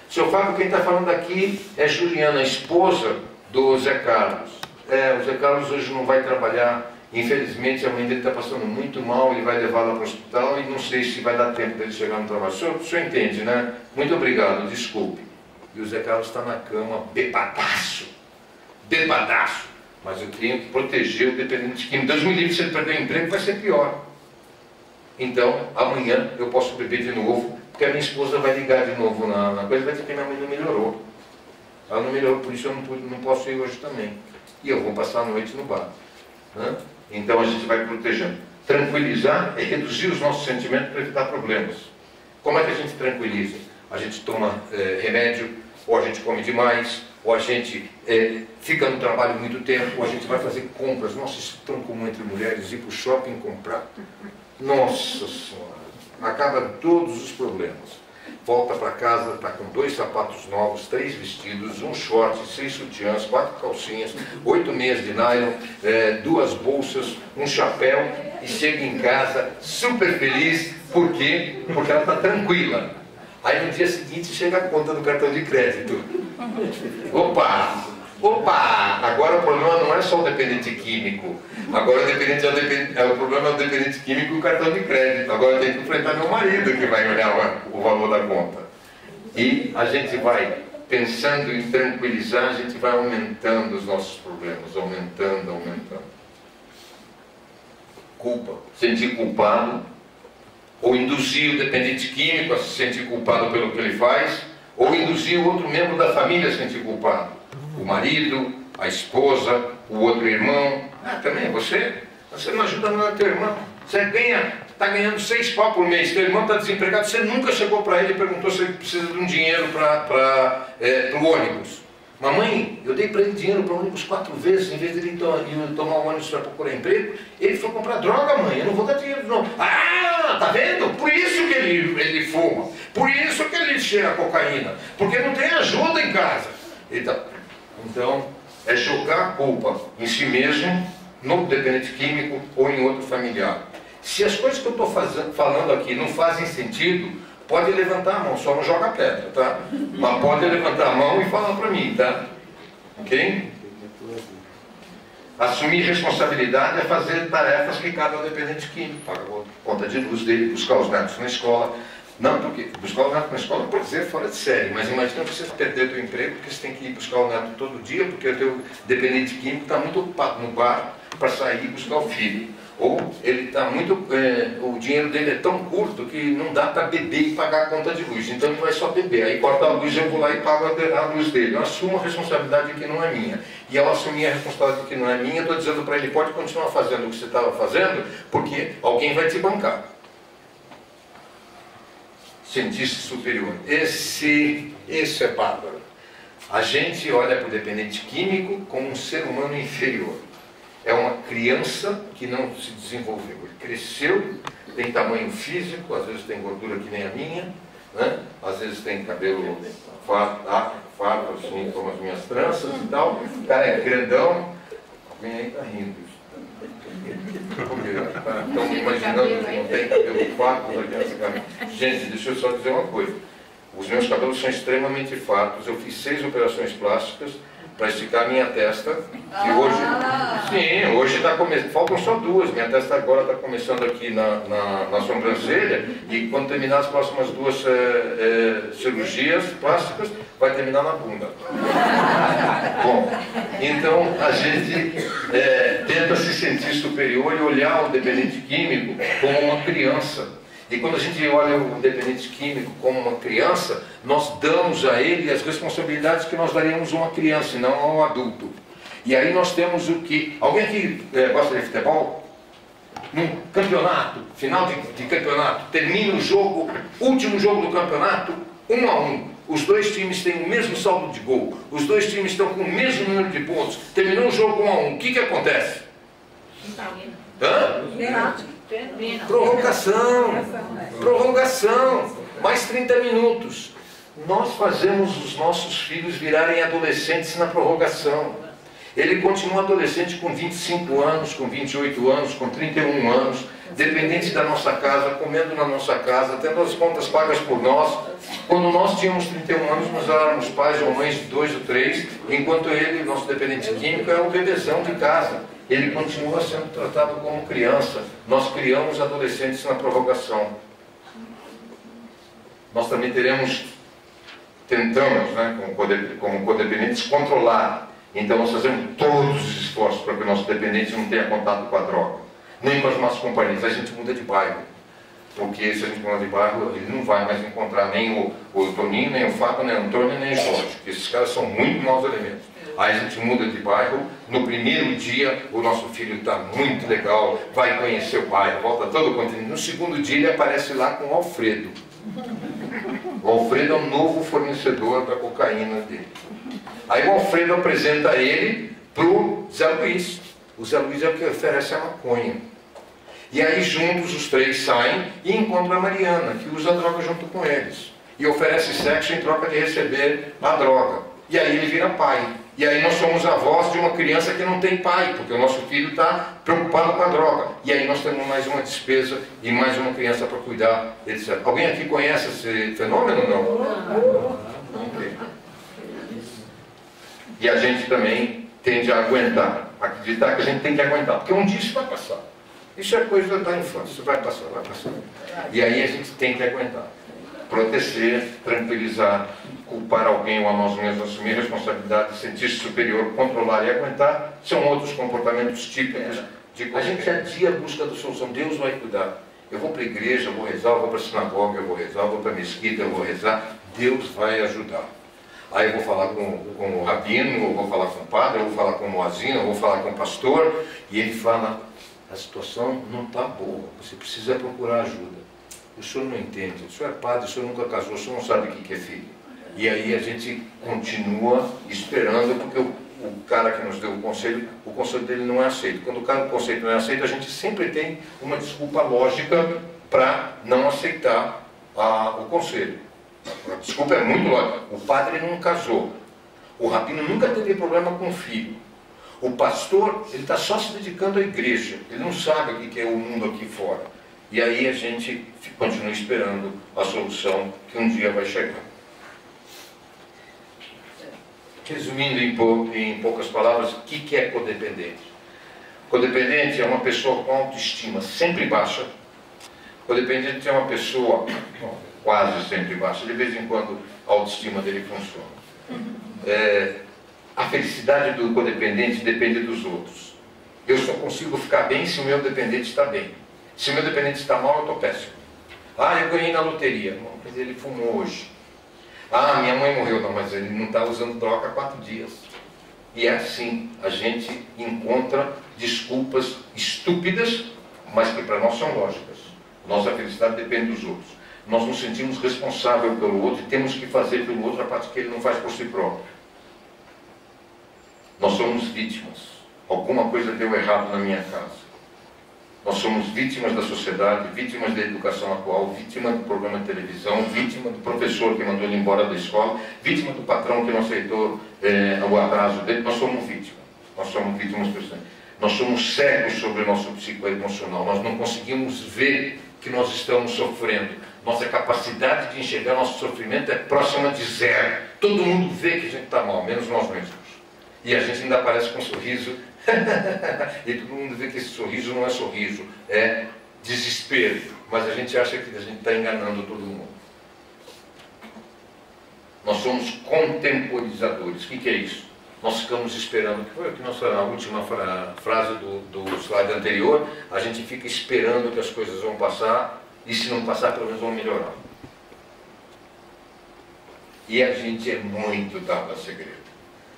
Seu Fábio, quem está falando aqui é Juliana, a esposa do Zé Carlos. O Zé Carlos hoje não vai trabalhar. Infelizmente a mãe dele está passando muito mal, ele vai levá-la para o hospital e não sei se vai dar tempo dele chegar no trabalho. O senhor entende, né? Muito obrigado, desculpe. E o Zé Carlos está na cama, bebadaço. Bebadaço. Mas eu tenho que proteger o dependente químico. Deus me livre, se ele perder o emprego vai ser pior. Então, amanhã eu posso beber de novo, porque a minha esposa vai ligar de novo na coisa e vai dizer que minha mãe não melhorou. Ela não melhorou, por isso eu não posso ir hoje também. E eu vou passar a noite no bar. Né? Então a gente vai protegendo. Tranquilizar é reduzir os nossos sentimentos para evitar problemas. Como é que a gente tranquiliza? A gente toma remédio, ou a gente come demais, ou a gente fica no trabalho muito tempo, ou a gente vai fazer compras. Nossa, isso é tão comum entre mulheres, ir para o shopping comprar. Nossa Senhora, acaba todos os problemas. Volta para casa, está com 2 sapatos novos, 3 vestidos, 1 short, 6 sutiãs, 4 calcinhas, 8 meias de nylon, 2 bolsas, um chapéu e chega em casa super feliz. Por quê? Porque ela está tranquila. Aí no dia seguinte chega a conta do cartão de crédito. Opa! Opa! Agora o problema não é só o dependente químico. Agora o problema é o dependente químico e o cartão de crédito. Agora eu tenho que enfrentar meu marido que vai olhar o valor da conta. E a gente vai, pensando em tranquilizar, a gente vai aumentando os nossos problemas. Aumentando. Culpa. Sentir culpado. Ou induzir o dependente químico a se sentir culpado pelo que ele faz. Ou induzir o outro membro da família a se sentir culpado. O marido, a esposa, o outro irmão. Também você não ajuda nada teu irmão. Você está ganhando 6 pau por mês, teu irmão está desempregado, você nunca chegou para ele e perguntou se ele precisa de um dinheiro para o ônibus. Mamãe, eu dei para ele dinheiro para o ônibus 4 vezes, em vez de ele tomar o ônibus para procurar emprego, ele foi comprar droga, mãe, eu não vou dar dinheiro não. Ah, tá vendo? Por isso que ele fuma, por isso que ele cheira cocaína, porque não tem ajuda em casa. Então, é jogar a culpa em si mesmo, no dependente químico ou em outro familiar. Se as coisas que eu estou falando aqui não fazem sentido, pode levantar a mão, só não joga pedra, tá? Mas pode levantar a mão e falar para mim, tá? Ok? Assumir responsabilidade é fazer tarefas que cabem ao dependente químico. Pagar a conta de luz dele, buscar os netos na escola. Não, porque buscar o neto na escola pode ser fora de série, mas imagina você perder o teu emprego porque você tem que ir buscar o neto todo dia, porque o teu dependente químico está muito ocupado no bar para sair e buscar o filho. Ou ele está muito... o dinheiro dele é tão curto que não dá para beber e pagar a conta de luz. Então ele vai só beber. Aí corta a luz e eu vou lá e pago a luz dele. Eu assumo a responsabilidade que não é minha. E ao assumir a responsabilidade que não é minha, eu estou dizendo para ele, pode continuar fazendo o que você estava fazendo, porque alguém vai te bancar. Sentir-se superior. Esse é bárbaro. A gente olha para o dependente químico como um ser humano inferior. É uma criança que não se desenvolveu. Ele cresceu, tem tamanho físico, às vezes tem gordura que nem a minha, né? Às vezes tem cabelo farto assim, como as minhas tranças e tal. O cara é grandão. Alguém aí está rindo. Estão imaginando que não tem cabelo farto aqui nessa cara. Gente, deixa eu só dizer uma coisa. Os meus cabelos são extremamente fartos. Eu fiz 6 operações plásticas para esticar minha testa. E hoje, sim, hoje está começando. Faltam só 2. Minha testa agora está começando aqui na sobrancelha. E quando terminar as próximas 2 cirurgias plásticas, vai terminar na bunda. Bom, então a gente tenta se sentir superior e olhar o dependente químico como uma criança. E quando a gente olha o dependente químico como uma criança, nós damos a ele as responsabilidades que nós daríamos a uma criança, e não a um adulto. E aí nós temos o que... Alguém aqui gosta de futebol? Num campeonato, final de campeonato, termina o jogo, último jogo do campeonato, 1-1. Os 2 times têm o mesmo saldo de gol, os 2 times estão com o mesmo número de pontos, terminou o jogo 1-1. O que acontece? Hã? Prorrogação, mais 30 minutos. Nós fazemos os nossos filhos virarem adolescentes na prorrogação. Ele continua adolescente com 25 anos, com 28 anos, com 31 anos, dependente da nossa casa, comendo na nossa casa, tendo as contas pagas por nós. Quando nós tínhamos 31 anos, nós éramos pais ou mães de 2 ou 3, enquanto ele, nosso dependente químico, é o bebezão de casa. Ele continua sendo tratado como criança. Nós criamos adolescentes na prorrogação. Nós também tentamos, né, como codependentes, controlar. Então nós fazemos todos os esforços para que o nosso dependente não tenha contato com a droga, nem com as más companhias. A gente muda de bairro, porque se a gente muda de bairro, ele não vai mais encontrar nem o Toninho, nem o Fábio, nem o Antônio, nem o Jorge, porque esses caras são muito maus elementos. Aí a gente muda de bairro, no primeiro dia o nosso filho está muito legal, vai conhecer o bairro, volta todo o continente. No segundo dia ele aparece lá com o Alfredo. O Alfredo é um novo fornecedor da cocaína dele. Aí o Alfredo apresenta ele para o Zé Luiz. O Zé Luiz é o que oferece a maconha. E aí juntos os 3 saem e encontram a Mariana, que usa a droga junto com eles. E oferece sexo em troca de receber a droga. E aí ele vira pai. E aí nós somos avós de uma criança que não tem pai, porque o nosso filho está preocupado com a droga. E aí nós temos mais uma despesa e mais uma criança para cuidar, etc. Alguém aqui conhece esse fenômeno ou não? Okay. E a gente também tende a aguentar, acreditar que a gente tem que aguentar, porque um dia isso vai passar. Isso é coisa da infância, vai passar, vai passar. E aí a gente tem que aguentar. Proteger, tranquilizar, culpar alguém ou a nós mesmos, assumir responsabilidade, sentir-se superior, controlar e aguentar, são outros comportamentos típicos de... A gente adia a busca da solução. Deus vai cuidar. Eu vou para a igreja, eu vou rezar, eu vou para a sinagoga, eu vou rezar, eu vou para a mesquita, eu vou rezar. Deus vai ajudar. Aí eu vou falar com o rabino, eu vou falar com o padre, eu vou falar com o moazino, eu vou falar com o pastor, e ele fala, a situação não está boa, você precisa procurar ajuda. O senhor não entende, o senhor é padre, o senhor nunca casou, o senhor não sabe o que é filho. E aí a gente continua esperando, porque o cara que nos deu o conselho dele não é aceito. Quando o conselho não é aceito, a gente sempre tem uma desculpa lógica para não aceitar o conselho. A desculpa é muito lógica. O padre não casou. O rabino nunca teve problema com o filho. O pastor, ele está só se dedicando à igreja. Ele não sabe o que é o mundo aqui fora. E aí a gente continua esperando a solução que um dia vai chegar. Resumindo em poucas palavras, o que é codependente? Codependente é uma pessoa com autoestima sempre baixa. Codependente é uma pessoa quase sempre baixa. De vez em quando a autoestima dele funciona. A felicidade do codependente depende dos outros. Eu só consigo ficar bem se o meu dependente está bem. Se o meu dependente está mal, eu estou péssimo. Ah, eu ganhei na loteria. Não, mas ele fumou hoje. Ah, minha mãe morreu. Não, mas ele não está usando droga há 4 dias. E é assim, a gente encontra desculpas estúpidas, mas que para nós são lógicas. Nossa felicidade depende dos outros. Nós nos sentimos responsáveis pelo outro e temos que fazer pelo outro a parte que ele não faz por si próprio. Nós somos vítimas. Alguma coisa deu errado na minha casa. Nós somos vítimas da sociedade, vítimas da educação atual, vítima do programa de televisão, vítima do professor que mandou ele embora da escola, vítima do patrão que não aceitou o atraso dele. Nós somos vítimas. Nós somos vítimas pessoais. Nós somos cegos sobre o nosso psicoemocional. Nós não conseguimos ver que nós estamos sofrendo. Nossa capacidade de enxergar nosso sofrimento é próxima de zero. Todo mundo vê que a gente está mal, menos nós mesmos. E a gente ainda aparece com um sorriso. E todo mundo vê que esse sorriso não é sorriso, é desespero. Mas a gente acha que a gente está enganando todo mundo. Nós somos contemporizadores. O que é isso? Nós ficamos esperando, que foi aqui a última frase do slide anterior, a gente fica esperando que as coisas vão passar, e se não passar, pelo menos vão melhorar. E a gente é muito dado a segredo.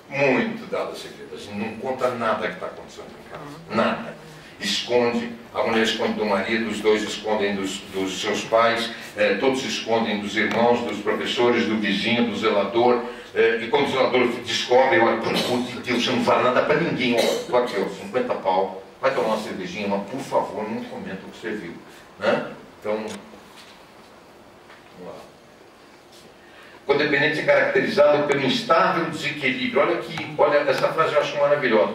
Muito dado a segredo. A gente não conta nada que está acontecendo em casa. Nada. Esconde, a mulher esconde do marido, os dois escondem dos seus pais, todos escondem dos irmãos, dos professores, do vizinho, do zelador. E quando o zelador descobre, olha, por Deus, você não fala nada para ninguém. Ó, aqui, ó, 50 pau, vai tomar uma cervejinha, mas por favor, não comenta o que você viu. Né? Então, vamos lá. Codependente é caracterizado pelo instável desequilíbrio. Olha aqui, olha, essa frase eu acho maravilhosa.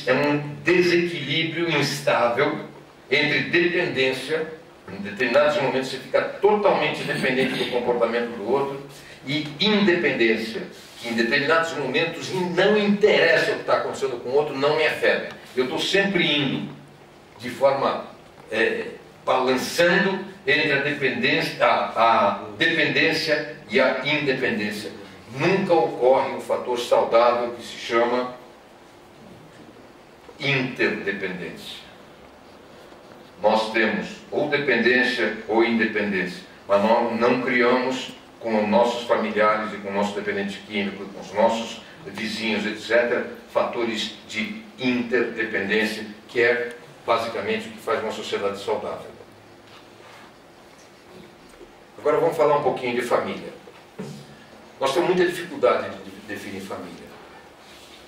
É um desequilíbrio instável entre dependência, em determinados momentos você fica totalmente dependente do comportamento do outro, e independência, que em determinados momentos não interessa o que está acontecendo com o outro, não me afeta. Eu estou sempre indo de forma balançando entre a dependência e a independência. Nunca ocorre um fator saudável que se chama interdependência. Nós temos ou dependência ou independência, mas nós não criamos com os nossos familiares e com o nosso dependente químico, com os nossos vizinhos, etc., fatores de interdependência, que é basicamente o que faz uma sociedade saudável. Agora vamos falar um pouquinho de família. Nós temos muita dificuldade de definir família.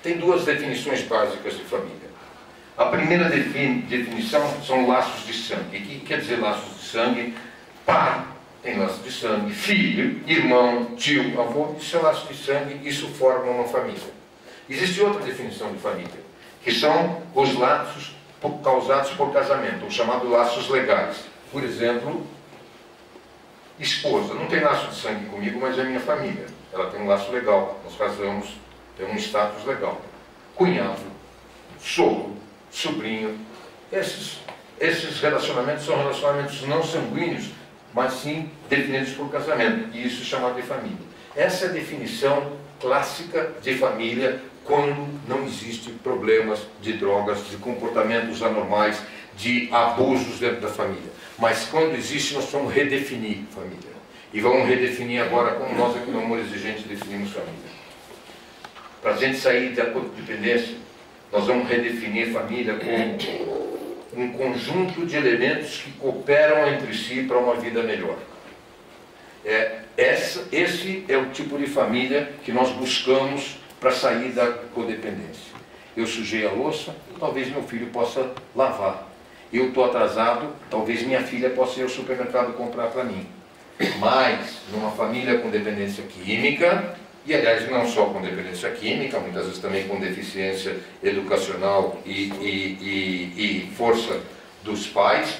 Tem duas definições básicas de família. A primeira definição são laços de sangue. O que quer dizer laços de sangue? Pai tem laço de sangue, filho, irmão, tio, avô, isso é laço de sangue, isso forma uma família. Existe outra definição de família, que são os laços causados por casamento, os chamados laços legais. Por exemplo, esposa, não tem laço de sangue comigo, mas é minha família. Ela tem um laço legal, nós casamos, tem um status legal. Cunhado, sogro, sobrinho, esses relacionamentos são relacionamentos não sanguíneos, mas sim definidos por casamento, e isso é chamado de família. Essa é a definição clássica de família quando não existe problemas de drogas, de comportamentos anormais, de abusos dentro da família. Mas quando existe, nós vamos redefinir família. E vamos redefinir agora como nós aqui no Amor Exigente definimos família. Para a gente sair da codependência, nós vamos redefinir família como um conjunto de elementos que cooperam entre si para uma vida melhor. Esse é o tipo de família que nós buscamos para sair da codependência. Eu sujei a louça, talvez meu filho possa lavar. Eu estou atrasado, talvez minha filha possa ir ao supermercado comprar para mim. Mas, numa família com dependência química, e aliás não só com dependência química, muitas vezes também com deficiência educacional e força dos pais.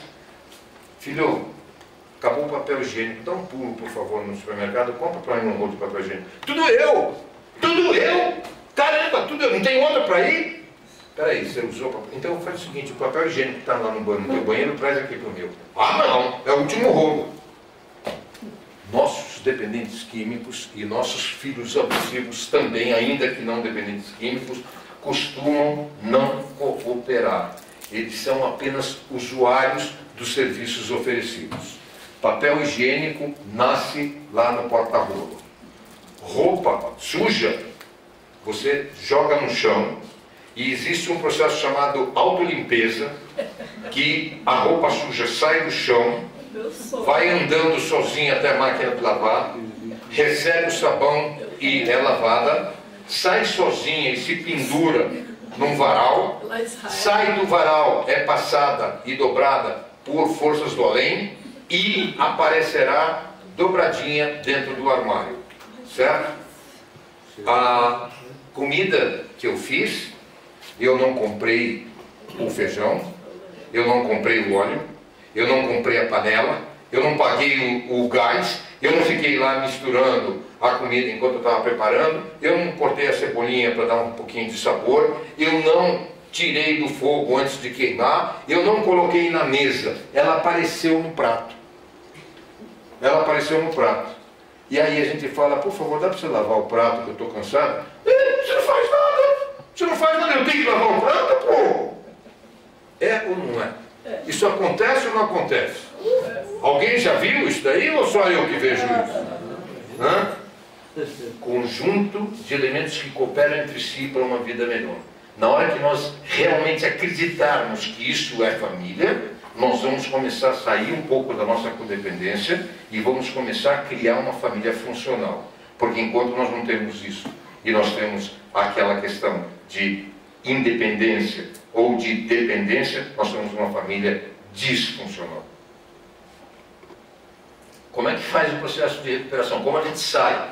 Filho, acabou o papel higiênico, dá um pulo por favor no supermercado, compra para mim um rolo de papel higiênico. Tudo eu! Tudo eu! Caramba, tudo eu! Não tem outra para ir? Peraí, você usou papel... Então faz o seguinte, o papel higiênico que está lá no teu banheiro, traz aqui para o meu. Ah não, é o último rolo. Nossos dependentes químicos e nossos filhos abusivos também, ainda que não dependentes químicos, costumam não cooperar. Eles são apenas usuários dos serviços oferecidos. Papel higiênico nasce lá no porta-rolo. Roupa suja, você joga no chão e existe um processo chamado autolimpeza, que a roupa suja sai do chão, vai andando sozinha até a máquina de lavar, recebe o sabão e é lavada, sai sozinha e se pendura num varal, Lá em Israel. sai do varal, é passada e dobrada por forças do além e aparecerá dobradinha dentro do armário, certo? A comida que eu fiz, eu não comprei o feijão, eu não comprei o óleo, eu não comprei a panela, eu não paguei o gás, eu não fiquei lá misturando a comida enquanto eu estava preparando, eu não cortei a cebolinha para dar um pouquinho de sabor, eu não tirei do fogo antes de queimar, eu não coloquei na mesa, ela apareceu no prato. Ela apareceu no prato. E aí a gente fala, por favor, dá para você lavar o prato que eu estou cansado? Você não faz nada, você não faz nada, eu tenho que lavar o prato, pô. É ou não é? Isso acontece ou não acontece? Alguém já viu isso daí ou só eu que vejo isso? Hã? Conjunto de elementos que cooperam entre si para uma vida melhor. Na hora que nós realmente acreditarmos que isso é família, nós vamos começar a sair um pouco da nossa codependência e vamos começar a criar uma família funcional. Porque enquanto nós não temos isso, e nós temos aquela questão de independência ou de dependência, nós temos uma família disfuncional. Como é que faz o processo de recuperação? Como a gente sai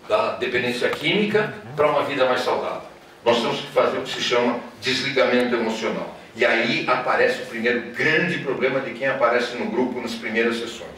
da dependência química para uma vida mais saudável? Nós temos que fazer o que se chama desligamento emocional. E aí aparece o primeiro grande problema de quem aparece no grupo nas primeiras sessões.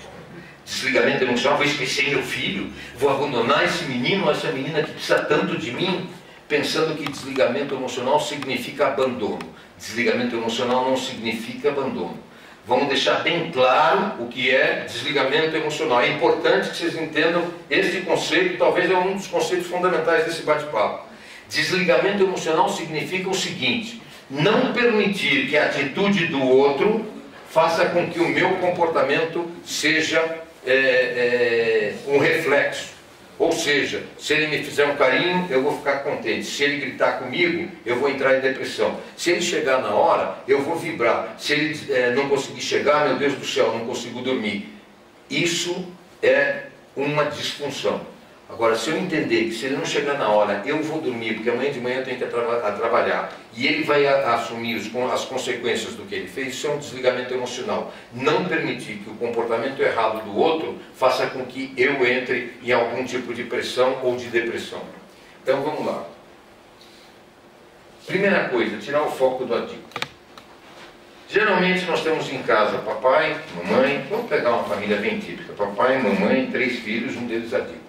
Desligamento emocional, vou esquecer meu filho, vou abandonar esse menino ou essa menina que precisa tanto de mim, pensando que desligamento emocional significa abandono. Desligamento emocional não significa abandono. Vamos deixar bem claro o que é desligamento emocional. É importante que vocês entendam este conceito, talvez é um dos conceitos fundamentais desse bate-papo. Desligamento emocional significa o seguinte: não permitir que a atitude do outro faça com que o meu comportamento seja um reflexo. Ou seja, se ele me fizer um carinho, eu vou ficar contente. Se ele gritar comigo, eu vou entrar em depressão. Se ele chegar na hora, eu vou vibrar. Se ele não conseguir chegar, meu Deus do céu, não consigo dormir. Isso é uma disfunção. Agora, se eu entender que se ele não chegar na hora, eu vou dormir, porque amanhã de manhã eu tenho que trabalhar, e ele vai assumir as consequências do que ele fez, isso é um desligamento emocional. Não permitir que o comportamento errado do outro faça com que eu entre em algum tipo de pressão ou de depressão. Então, vamos lá. Primeira coisa, tirar o foco do adicto. Geralmente nós temos em casa papai, mamãe, vamos pegar uma família bem típica, papai, mamãe, 3 filhos, um deles adicto.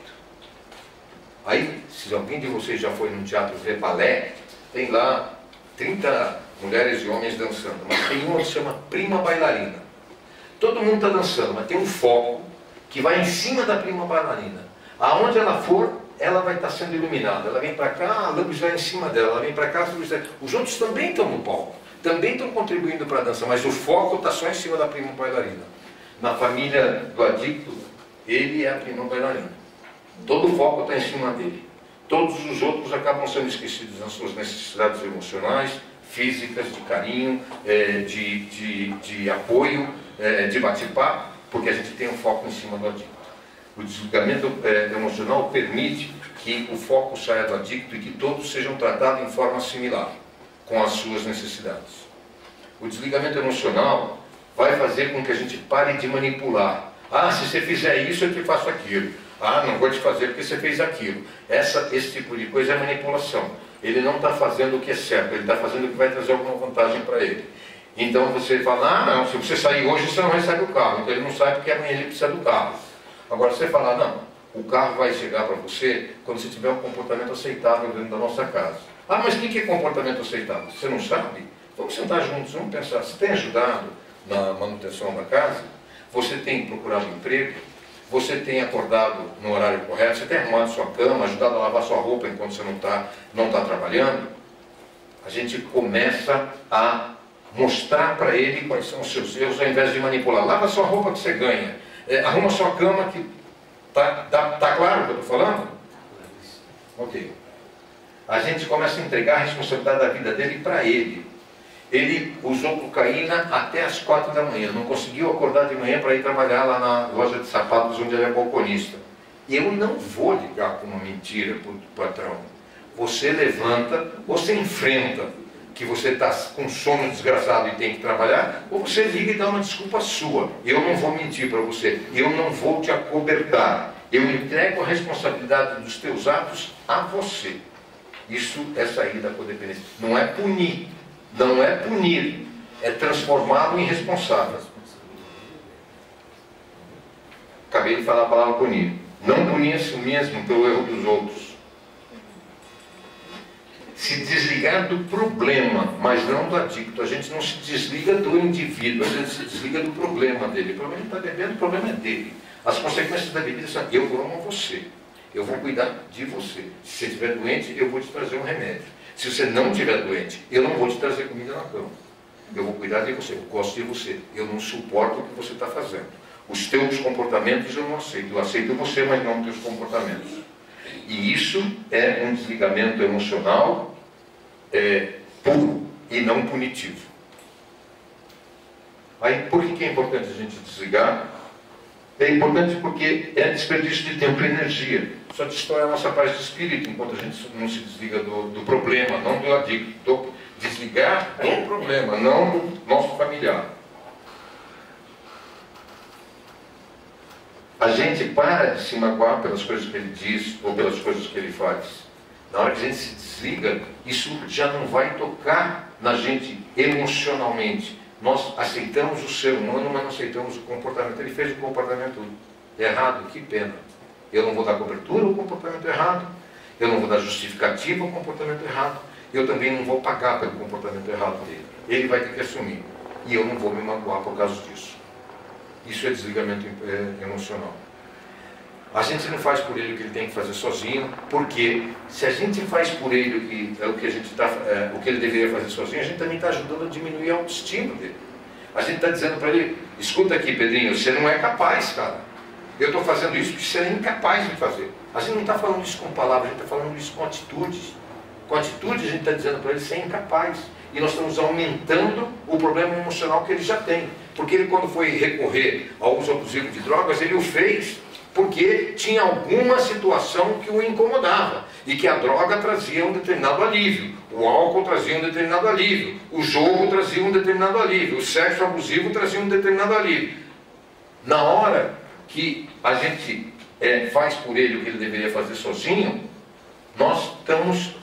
Aí, se alguém de vocês já foi num teatro ver balé, tem lá 30 mulheres e homens dançando, mas tem uma que se chama prima bailarina. Todo mundo está dançando, mas tem um foco que vai em cima da prima bailarina. Aonde ela for, ela vai estar sendo iluminada. Ela vem para cá, a luz vai em cima dela. Ela vem para cá, a luz vai... Os outros também estão no palco, também estão contribuindo para a dança, mas o foco está só em cima da prima bailarina. Na família do adicto, ele é a prima bailarina. Todo o foco está em cima dele. Todos os outros acabam sendo esquecidos nas suas necessidades emocionais, físicas, de carinho, de apoio, de bate-papo, porque a gente tem um foco em cima do adicto. O desligamento emocional permite que o foco saia do adicto e que todos sejam tratados em forma similar, com as suas necessidades. O desligamento emocional vai fazer com que a gente pare de manipular. Ah, se você fizer isso, eu te faço aquilo. Ah, não vou te fazer porque você fez aquilo. Esse tipo de coisa é manipulação. Ele não está fazendo o que é certo, ele está fazendo o que vai trazer alguma vantagem para ele. Então você fala, ah não, se você sair hoje você não vai sair do carro. Então ele não sai porque amanhã ele precisa do carro. Agora você fala, não, o carro vai chegar para você quando você tiver um comportamento aceitável dentro da nossa casa. Ah, mas o que é comportamento aceitável? Você não sabe? Vamos sentar juntos, vamos pensar. Você tem ajudado na manutenção da casa? Você tem procurado emprego? Você tem acordado no horário correto? Você tem arrumado sua cama, ajudado a lavar sua roupa enquanto você não está trabalhando? A gente começa a mostrar para ele quais são os seus erros, ao invés de manipular. Lava sua roupa que você ganha. Arruma sua cama que... Tá claro o que eu estou falando? Ok. A gente começa a entregar a responsabilidade da vida dele para ele. Ele usou cocaína até as 4 da manhã, não conseguiu acordar de manhã para ir trabalhar lá na loja de sapatos onde ele é balconista. E eu não vou ligar com uma mentira para o patrão. Você levanta, você enfrenta. que você está com sono desgraçado e tem que trabalhar, ou você liga e dá uma desculpa sua. Eu não vou mentir para você, eu não vou te acobertar. Eu entrego a responsabilidade dos teus atos a você. Isso é sair da codependência. Não é punir, não é punir, é transformá-lo em responsável. Acabei de falar a palavra punir. Não punir a si mesmo pelo erro dos outros. Se desligar do problema, mas não do adicto. A gente não se desliga do indivíduo, a gente se desliga do problema dele. O problema está bebendo, o problema é dele. As consequências da bebida são: eu amo você, eu vou cuidar de você. Se você estiver doente, eu vou te trazer um remédio. Se você não estiver doente, eu não vou te trazer comida na cama. Eu vou cuidar de você, eu gosto de você. Eu não suporto o que você está fazendo. Os teus comportamentos eu não aceito. Eu aceito você, mas não os teus comportamentos. E isso é um desligamento emocional puro e não punitivo. Aí, por que é importante a gente desligar? É importante porque é desperdício de tempo e energia. Só destrói a nossa paz de espírito enquanto a gente não se desliga do problema, não do adicto. Desligar do problema, não do nosso familiar. A gente para de se magoar pelas coisas que ele diz ou pelas coisas que ele faz. Na hora que a gente se desliga, isso já não vai tocar na gente emocionalmente. Nós aceitamos o ser humano, mas não aceitamos o comportamento. Ele fez o comportamento errado, que pena. Eu não vou dar cobertura ao comportamento errado. Eu não vou dar justificativa ao comportamento errado. Eu também não vou pagar pelo comportamento errado dele. Ele vai ter que assumir. E eu não vou me magoar por causa disso. Isso é desligamento emocional. A gente não faz por ele o que ele tem que fazer sozinho, porque se a gente faz por ele o que ele deveria fazer sozinho, a gente também está ajudando a diminuir a autoestima dele. A gente está dizendo para ele: escuta aqui, Pedrinho, você não é capaz, cara. Eu estou fazendo isso porque você é incapaz de fazer. A gente não está falando isso com palavras, a gente está falando isso com atitudes. Com atitude a gente está dizendo para ele: você é incapaz. E nós estamos aumentando o problema emocional que ele já tem. Porque ele, quando foi recorrer ao uso abusivo de drogas, ele o fez porque tinha alguma situação que o incomodava. E que a droga trazia um determinado alívio. O álcool trazia um determinado alívio. O jogo trazia um determinado alívio. O sexo abusivo trazia um determinado alívio. Na hora que a gente faz por ele o que ele deveria fazer sozinho, nós estamos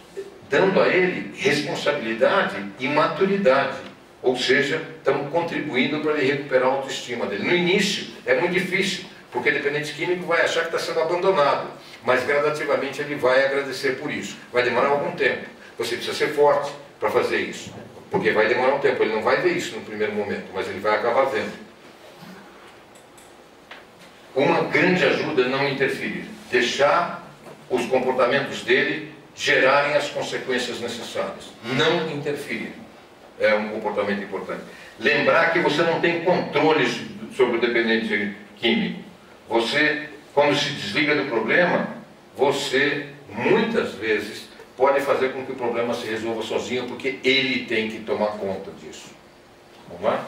dando a ele responsabilidade e maturidade. Ou seja, estamos contribuindo para ele recuperar a autoestima dele. No início é muito difícil, porque o dependente químico vai achar que está sendo abandonado. Mas gradativamente ele vai agradecer por isso. Vai demorar algum tempo. Você precisa ser forte para fazer isso. Porque vai demorar um tempo. Ele não vai ver isso no primeiro momento, mas ele vai acabar vendo. Uma grande ajuda é não interferir. Deixar os comportamentos dele gerarem as consequências necessárias. Não interferir. É um comportamento importante. Lembrar que você não tem controle sobre o dependente químico. Você, quando se desliga do problema, você, muitas vezes, pode fazer com que o problema se resolva sozinho, porque ele tem que tomar conta disso. Vamos lá?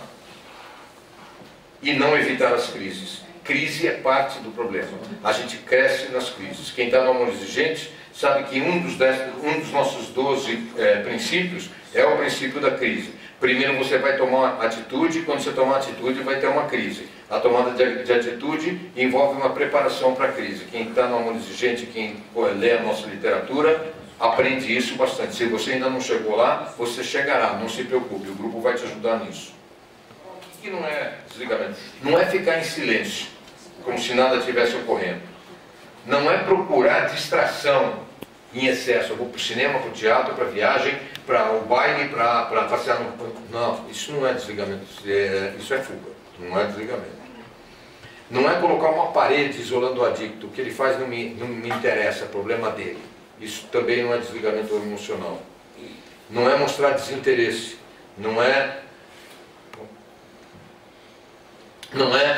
E não evitar as crises. Crise é parte do problema. A gente cresce nas crises. Quem está no amor exigente sabe que um dos nossos 12 princípios é o princípio da crise. Primeiro você vai tomar atitude, quando você tomar atitude vai ter uma crise. A tomada de atitude envolve uma preparação para a crise. Quem está no amor exigente, quem lê a nossa literatura, aprende isso bastante. Se você ainda não chegou lá, você chegará, não se preocupe, o grupo vai te ajudar nisso. O que não é desligamento? Não é ficar em silêncio, como se nada estivesse ocorrendo. Não é procurar distração em excesso. Eu vou para o cinema, para o teatro, para a viagem, para o baile, para passear no... Não, isso não é desligamento, isso é fuga, não é desligamento. Não é colocar uma parede isolando o adicto, o que ele faz não me interessa, é problema dele. Isso também não é desligamento emocional. Não é mostrar desinteresse, não é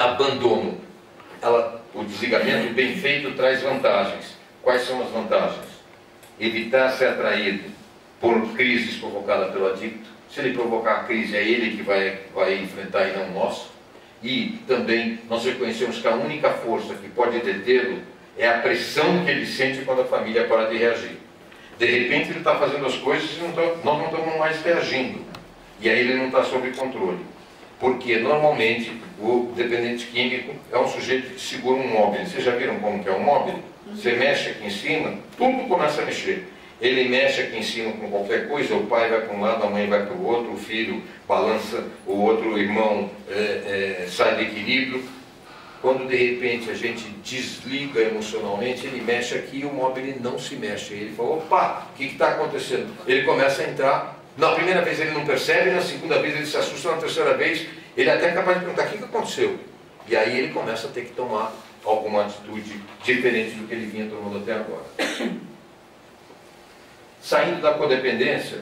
abandono. O desligamento bem feito traz vantagens. Quais são as vantagens? Evitar ser atraído por crises provocadas pelo adicto. Se ele provocar a crise, é ele que vai enfrentar e não nós. E também nós reconhecemos que a única força que pode detê-lo é a pressão que ele sente quando a família para de reagir. De repente ele está fazendo as coisas e nós não estamos mais reagindo. E aí ele não está sob controle. Porque normalmente o dependente químico é um sujeito que segura um móvel. Vocês já viram como que é um móvel? Você mexe aqui em cima, tudo começa a mexer. Ele mexe aqui em cima com qualquer coisa, o pai vai para um lado, a mãe vai para o outro, o filho balança, o outro irmão sai do equilíbrio. Quando de repente a gente desliga emocionalmente, ele mexe aqui e o móvel ele não se mexe. Ele fala, opa, o que está acontecendo? Ele começa a entrar, na primeira vez ele não percebe, na segunda vez ele se assusta, na terceira vez ele até é capaz de perguntar, o que aconteceu? E aí ele começa a ter que tomar alguma atitude diferente do que ele vinha tomando até agora. Saindo da codependência,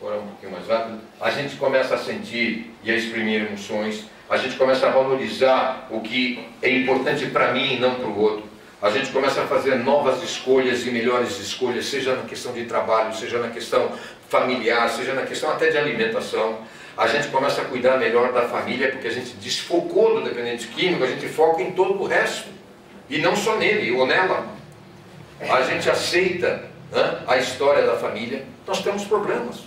agora um pouquinho mais rápido, a gente começa a sentir e a exprimir emoções, a gente começa a valorizar o que é importante para mim e não para o outro. A gente começa a fazer novas escolhas e melhores escolhas, seja na questão de trabalho, seja na questão familiar, seja na questão até de alimentação. A gente começa a cuidar melhor da família, porque a gente desfocou do dependente químico, a gente foca em todo o resto. E não só nele ou nela. A gente aceita a história da família. Nós temos problemas.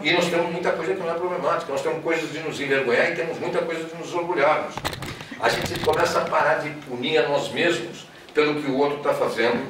E nós temos muita coisa que não é problemática. Nós temos coisas de nos envergonhar e temos muita coisa de nos orgulharmos. A gente começa a parar de punir a nós mesmos pelo que o outro está fazendo.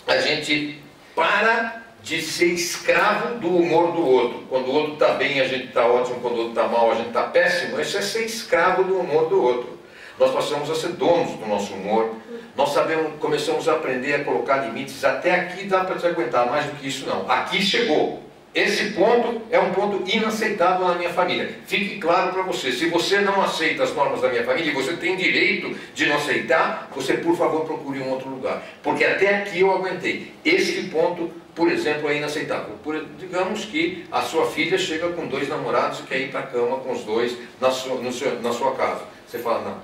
A gente para de ser escravo do humor do outro. Quando o outro está bem, a gente está ótimo. Quando o outro está mal, a gente está péssimo. Isso é ser escravo do humor do outro. Nós passamos a ser donos do nosso humor. Nós começamos a aprender a colocar limites. Até aqui dá para te aguentar, mais do que isso não. Aqui chegou. Esse ponto é um ponto inaceitável na minha família. Fique claro para você, se você não aceita as normas da minha família, e você tem direito de não aceitar, você por favor procure um outro lugar. Porque até aqui eu aguentei. Esse ponto, por exemplo, é inaceitável. Digamos que a sua filha chega com 2 namorados e quer ir para a cama com os 2 na sua casa. Você fala, não,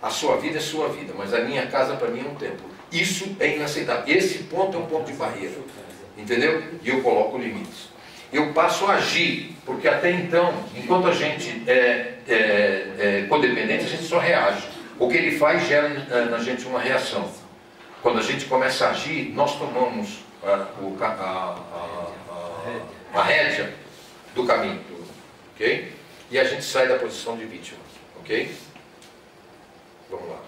a sua vida é sua vida, mas a minha casa para mim é um templo. Isso é inaceitável. Esse ponto é um ponto de barreira. Entendeu? E eu coloco limites. Eu passo a agir, porque até então, enquanto a gente é codependente, a gente só reage. O que ele faz gera na gente uma reação. Quando a gente começa a agir, nós tomamos a rédea do caminho, ok? E a gente sai da posição de vítima, ok? Vamos lá.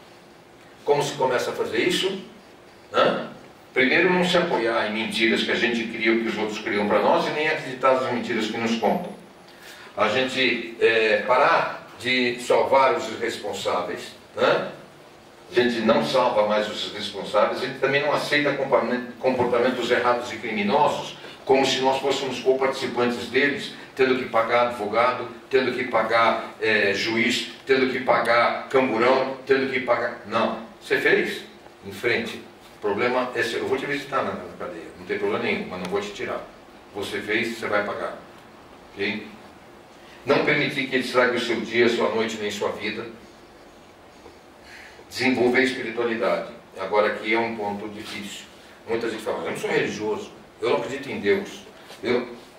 Como se começa a fazer isso? Primeiro, não se apoiar em mentiras que a gente cria ou que os outros criam para nós e nem acreditar nas mentiras que nos contam. A gente parar de salvar os irresponsáveis, a gente não salva mais os irresponsáveis, a gente também não aceita comportamentos errados e criminosos como se nós fôssemos co-participantes deles, tendo que pagar advogado, tendo que pagar juiz, tendo que pagar camburão, tendo que pagar... Não. Você fez? Em frente. O problema é seu. Eu vou te visitar na cadeia, não tem problema nenhum, mas não vou te tirar. Você fez, você vai pagar. Ok? Não permitir que ele estrague o seu dia, sua noite, nem sua vida. Desenvolver a espiritualidade. Agora aqui é um ponto difícil. Muita gente fala, eu não sou religioso, eu não acredito em Deus.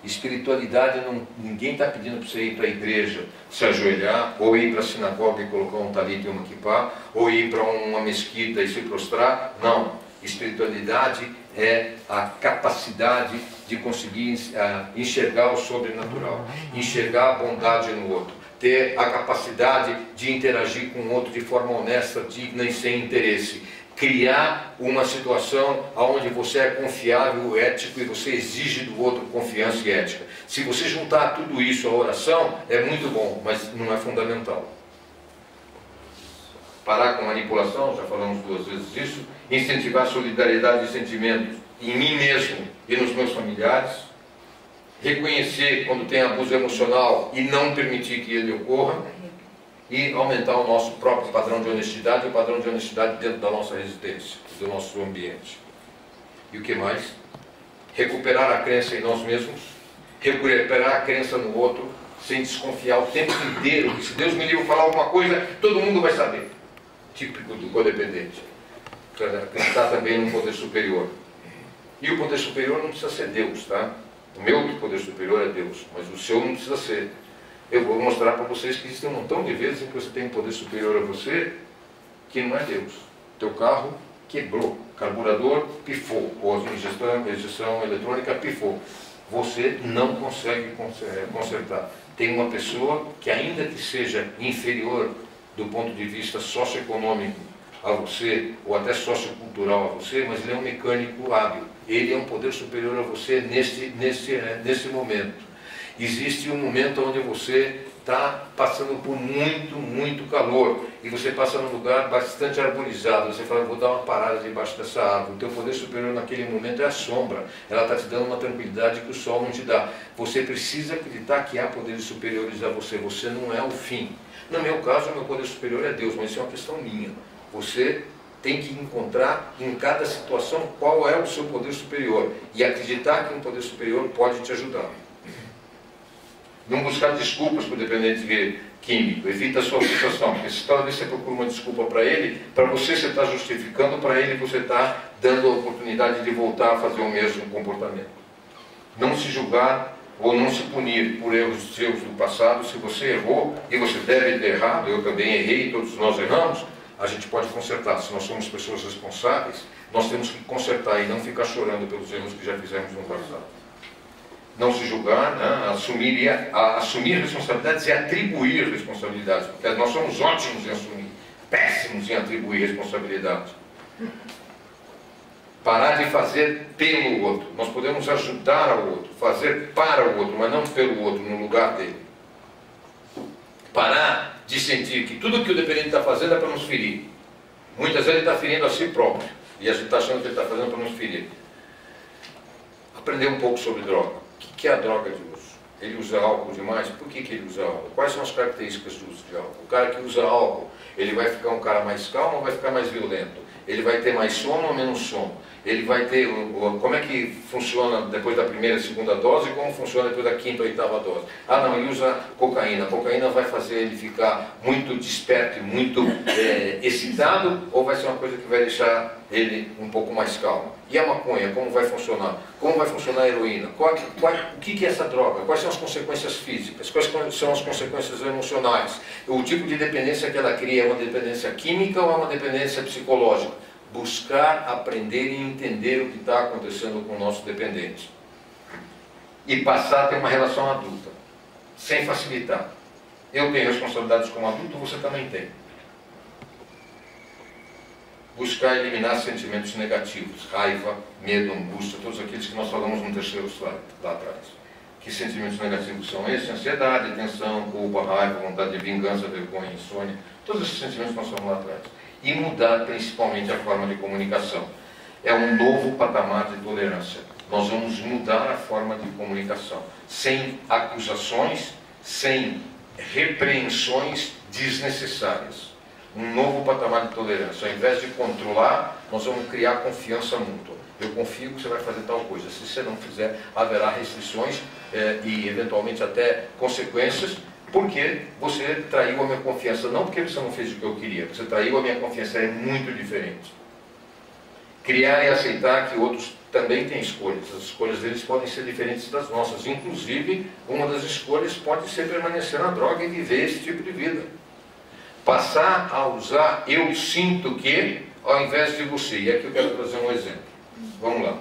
Espiritualidade, ninguém está pedindo para você ir para a igreja, se ajoelhar, ou ir para a sinagoga e colocar um talit e uma kippá, ou ir para uma mesquita e se prostrar. Não. Espiritualidade é a capacidade de conseguir enxergar o sobrenatural, enxergar a bondade no outro, ter a capacidade de interagir com o outro de forma honesta, digna e sem interesse. Criar uma situação onde você é confiável, ético e você exige do outro confiança e ética. Se você juntar tudo isso à oração, é muito bom, mas não é fundamental. Parar com manipulação, já falamos 2 vezes disso. Incentivar a solidariedade de sentimentos em mim mesmo e nos meus familiares. Reconhecer quando tem abuso emocional e não permitir que ele ocorra. E aumentar o nosso próprio padrão de honestidade e o padrão de honestidade dentro da nossa residência, do nosso ambiente. E o que mais? Recuperar a crença em nós mesmos, recuperar a crença no outro, sem desconfiar o tempo inteiro, que se Deus me livre falar alguma coisa, todo mundo vai saber. Típico do codependente. Acreditar também no poder superior. E o poder superior não precisa ser Deus, tá? O meu poder superior é Deus, mas o seu não precisa ser. Eu vou mostrar para vocês que existem um montão de vezes em que você tem um poder superior a você, que não é Deus. Teu carro quebrou, carburador pifou, ou a injeção eletrônica pifou. Você não consegue consertar. Tem uma pessoa que, ainda que seja inferior do ponto de vista socioeconômico a você, ou até sociocultural a você, mas ele é um mecânico hábil. Ele é um poder superior a você nesse momento. Existe um momento onde você está passando por muito calor, e você passa num lugar bastante arborizado. Você fala, vou dar uma parada debaixo dessa árvore. O teu poder superior naquele momento é a sombra. Ela está te dando uma tranquilidade que o sol não te dá. Você precisa acreditar que há poderes superiores a você. Você não é o fim. No meu caso, o meu poder superior é Deus, mas isso é uma questão minha. Você tem que encontrar em cada situação qual é o seu poder superior e acreditar que um poder superior pode te ajudar. Não buscar desculpas para o dependente químico. Evita a sua frustração, porque se talvez você procura uma desculpa para ele, para você está justificando, para ele você está dando a oportunidade de voltar a fazer o mesmo comportamento. Não se julgar ou não se punir por erros seus do passado. Se você errou, e você deve ter errado, eu também errei, todos nós erramos, a gente pode consertar. Se nós somos pessoas responsáveis, nós temos que consertar e não ficar chorando pelos erros que já fizemos no passado. Não se julgar, né? Assumir responsabilidades e atribuir responsabilidades, porque nós somos ótimos em assumir, péssimos em atribuir responsabilidades. Parar de fazer pelo outro. Nós podemos ajudar ao outro, fazer para o outro, mas não pelo outro, no lugar dele. Parar de sentir que tudo que o dependente está fazendo é para nos ferir. Muitas vezes ele está ferindo a si próprio, e a gente está achando que ele está fazendo para nos ferir. Aprender um pouco sobre droga. O que é a droga de uso? Ele usa álcool demais? Por que ele usa álcool? Quais são as características do uso de álcool? O cara que usa álcool, ele vai ficar um cara mais calmo ou vai ficar mais violento? Ele vai ter mais sono ou menos sono? Ele vai ter... Como é que funciona depois da primeira e segunda dose e como funciona depois da quinta ou oitava dose? Ah, não, ele usa cocaína. A cocaína vai fazer ele ficar muito desperto e muito excitado, ou vai ser uma coisa que vai deixar ele um pouco mais calmo? E a maconha, como vai funcionar? Como vai funcionar a heroína? O que é essa droga? Quais são as consequências físicas? Quais são as consequências emocionais? O tipo de dependência que ela cria é uma dependência química ou é uma dependência psicológica? Buscar, aprender e entender o que está acontecendo com o nosso dependente. E passar a ter uma relação adulta, sem facilitar. Eu tenho responsabilidades como adulto, você também tem. Buscar eliminar sentimentos negativos, raiva, medo, angústia, todos aqueles que nós falamos no terceiro slide, lá atrás. Que sentimentos negativos são esses? Ansiedade, tensão, culpa, raiva, vontade de vingança, vergonha, insônia. Todos esses sentimentos nós falamos lá atrás. E mudar principalmente a forma de comunicação. É um novo patamar de tolerância. Nós vamos mudar a forma de comunicação. Sem acusações, sem repreensões desnecessárias. Um novo patamar de tolerância. Ao invés de controlar, nós vamos criar confiança mútua. Eu confio que você vai fazer tal coisa. Se você não fizer, haverá restrições e eventualmente até consequências, porque você traiu a minha confiança. Não porque você não fez o que eu queria, você traiu a minha confiança. É muito diferente. Criar e aceitar que outros também têm escolhas. As escolhas deles podem ser diferentes das nossas. Inclusive, uma das escolhas pode ser permanecer na droga e viver esse tipo de vida. Passar a usar eu sinto que, ao invés de você. E aqui eu quero trazer um exemplo. Vamos lá.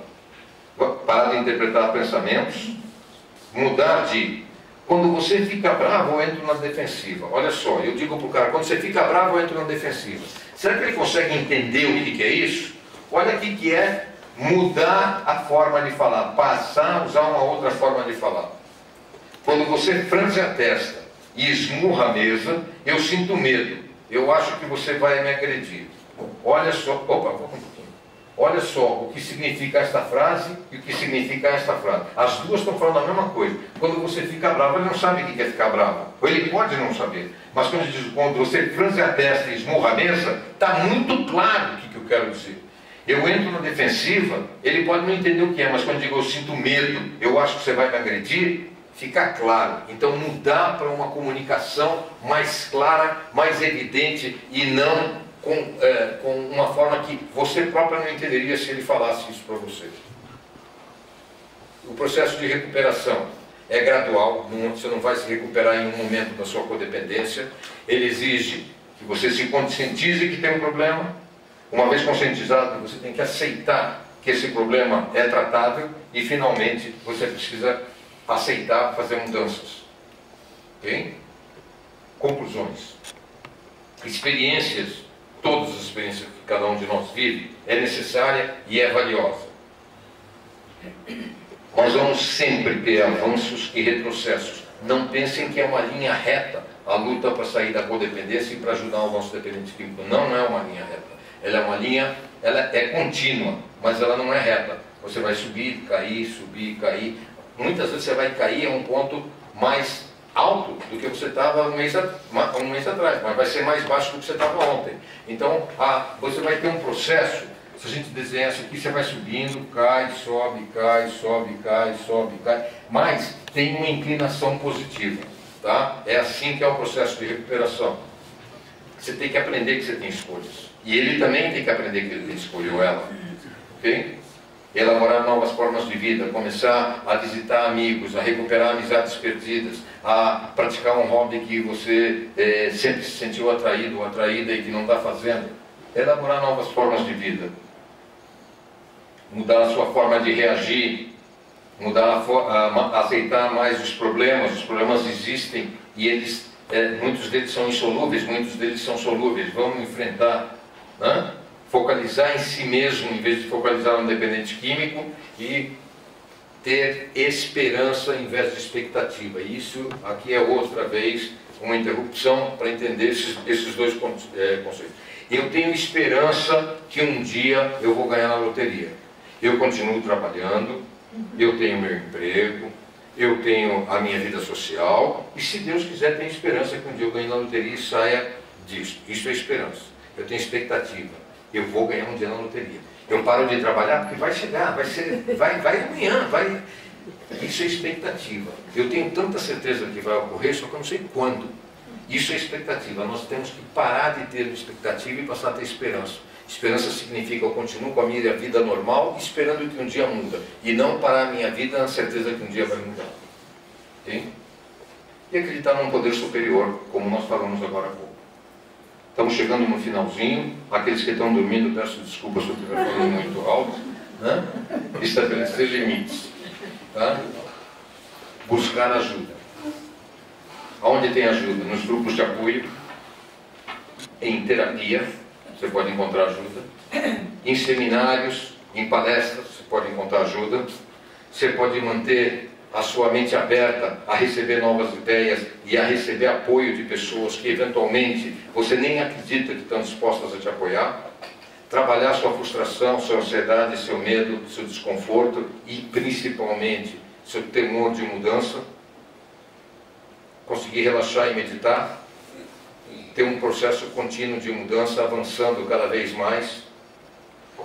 Parar de interpretar pensamentos. Mudar de... Quando você fica bravo, eu entro na defensiva. Olha só, eu digo para o cara, quando você fica bravo, eu entro na defensiva. Será que ele consegue entender o que é isso? Olha o que é mudar a forma de falar. Passar a usar uma outra forma de falar. Quando você franze a testa e esmurra a mesa, eu sinto medo. Eu acho que você vai me agredir. Olha só, opa, um pouquinho. Olha só o que significa esta frase e o que significa esta frase. As duas estão falando a mesma coisa. Quando você fica bravo, ele não sabe o que é ficar bravo. Ou ele pode não saber. Mas quando você franze a testa e esmurra a mesa, está muito claro o que eu quero dizer. Eu entro na defensiva, ele pode não entender o que é, mas quando eu digo eu sinto medo, eu acho que você vai me agredir, fica claro. Então mudar para uma comunicação mais clara, mais evidente e não com uma forma que você próprio não entenderia se ele falasse isso para você. O processo de recuperação é gradual, você não vai se recuperar em um momento da sua codependência. Ele exige que você se conscientize que tem um problema, Uma vez conscientizado, você tem que aceitar que esse problema é tratável e, finalmente, você precisa aceitar fazer mudanças. Ok? Conclusões. Experiências, todas as experiências que cada um de nós vive, é necessária e é valiosa. Nós vamos sempre ter avanços e retrocessos. Não pensem que é uma linha reta a luta para sair da codependência e para ajudar o nosso dependente químico. Não é uma linha reta. Ela é uma linha, ela é contínua, mas ela não é reta. Você vai subir, cair. Muitas vezes você vai cair a um ponto mais alto do que você estava um mês atrás, mas vai ser mais baixo do que você estava ontem. Então, você vai ter um processo. Se a gente desenhar isso aqui, você vai subindo, cai, sobe, cai, mas tem uma inclinação positiva, tá? É assim que é o processo de recuperação. Você tem que aprender que você tem escolhas. E ele também tem que aprender que ele tem escolha, ou ela. Ok? Elaborar novas formas de vida, começar a visitar amigos, a recuperar amizades perdidas, a praticar um hobby que você sempre se sentiu atraído ou atraída e que não está fazendo. Elaborar novas formas de vida. Mudar a sua forma de reagir, aceitar mais os problemas existem e eles, muitos deles são insolúveis, muitos deles são solúveis, vamos enfrentar, né? Focalizar em si mesmo em vez de focalizar no dependente químico e ter esperança em vez de expectativa. Isso aqui é outra vez uma interrupção para entender esses dois conceitos. Eu tenho esperança que um dia eu vou ganhar na loteria. Eu continuo trabalhando, eu tenho meu emprego, eu tenho a minha vida social, e se Deus quiser, tenho esperança que um dia eu ganhe na loteria e saia disso. Isso é esperança. Eu tenho expectativa. Eu vou ganhar um dia na loteria. Eu paro de trabalhar porque vai chegar, vai amanhã, vai. Isso é expectativa. Eu tenho tanta certeza que vai ocorrer, só que eu não sei quando. Isso é expectativa. Nós temos que parar de ter expectativa e passar a ter esperança. Esperança significa eu continuo com a minha vida normal, esperando que um dia muda. E não parar a minha vida na certeza que um dia vai mudar. Okay? E acreditar num poder superior, como nós falamos agora há pouco. Estamos chegando no finalzinho. Aqueles que estão dormindo, peço desculpas se eu estiver falando muito alto. Né? Estabelecer limites. Tá? Buscar ajuda. Aonde tem ajuda? Nos grupos de apoio, em terapia, você pode encontrar ajuda. Em seminários, em palestras, você pode encontrar ajuda. Você pode manter a sua mente aberta a receber novas ideias e a receber apoio de pessoas que eventualmente você nem acredita que estão dispostas a te apoiar. Trabalhar sua frustração, sua ansiedade, seu medo, seu desconforto e principalmente seu temor de mudança. Conseguir relaxar e meditar. Ter um processo contínuo de mudança avançando cada vez mais.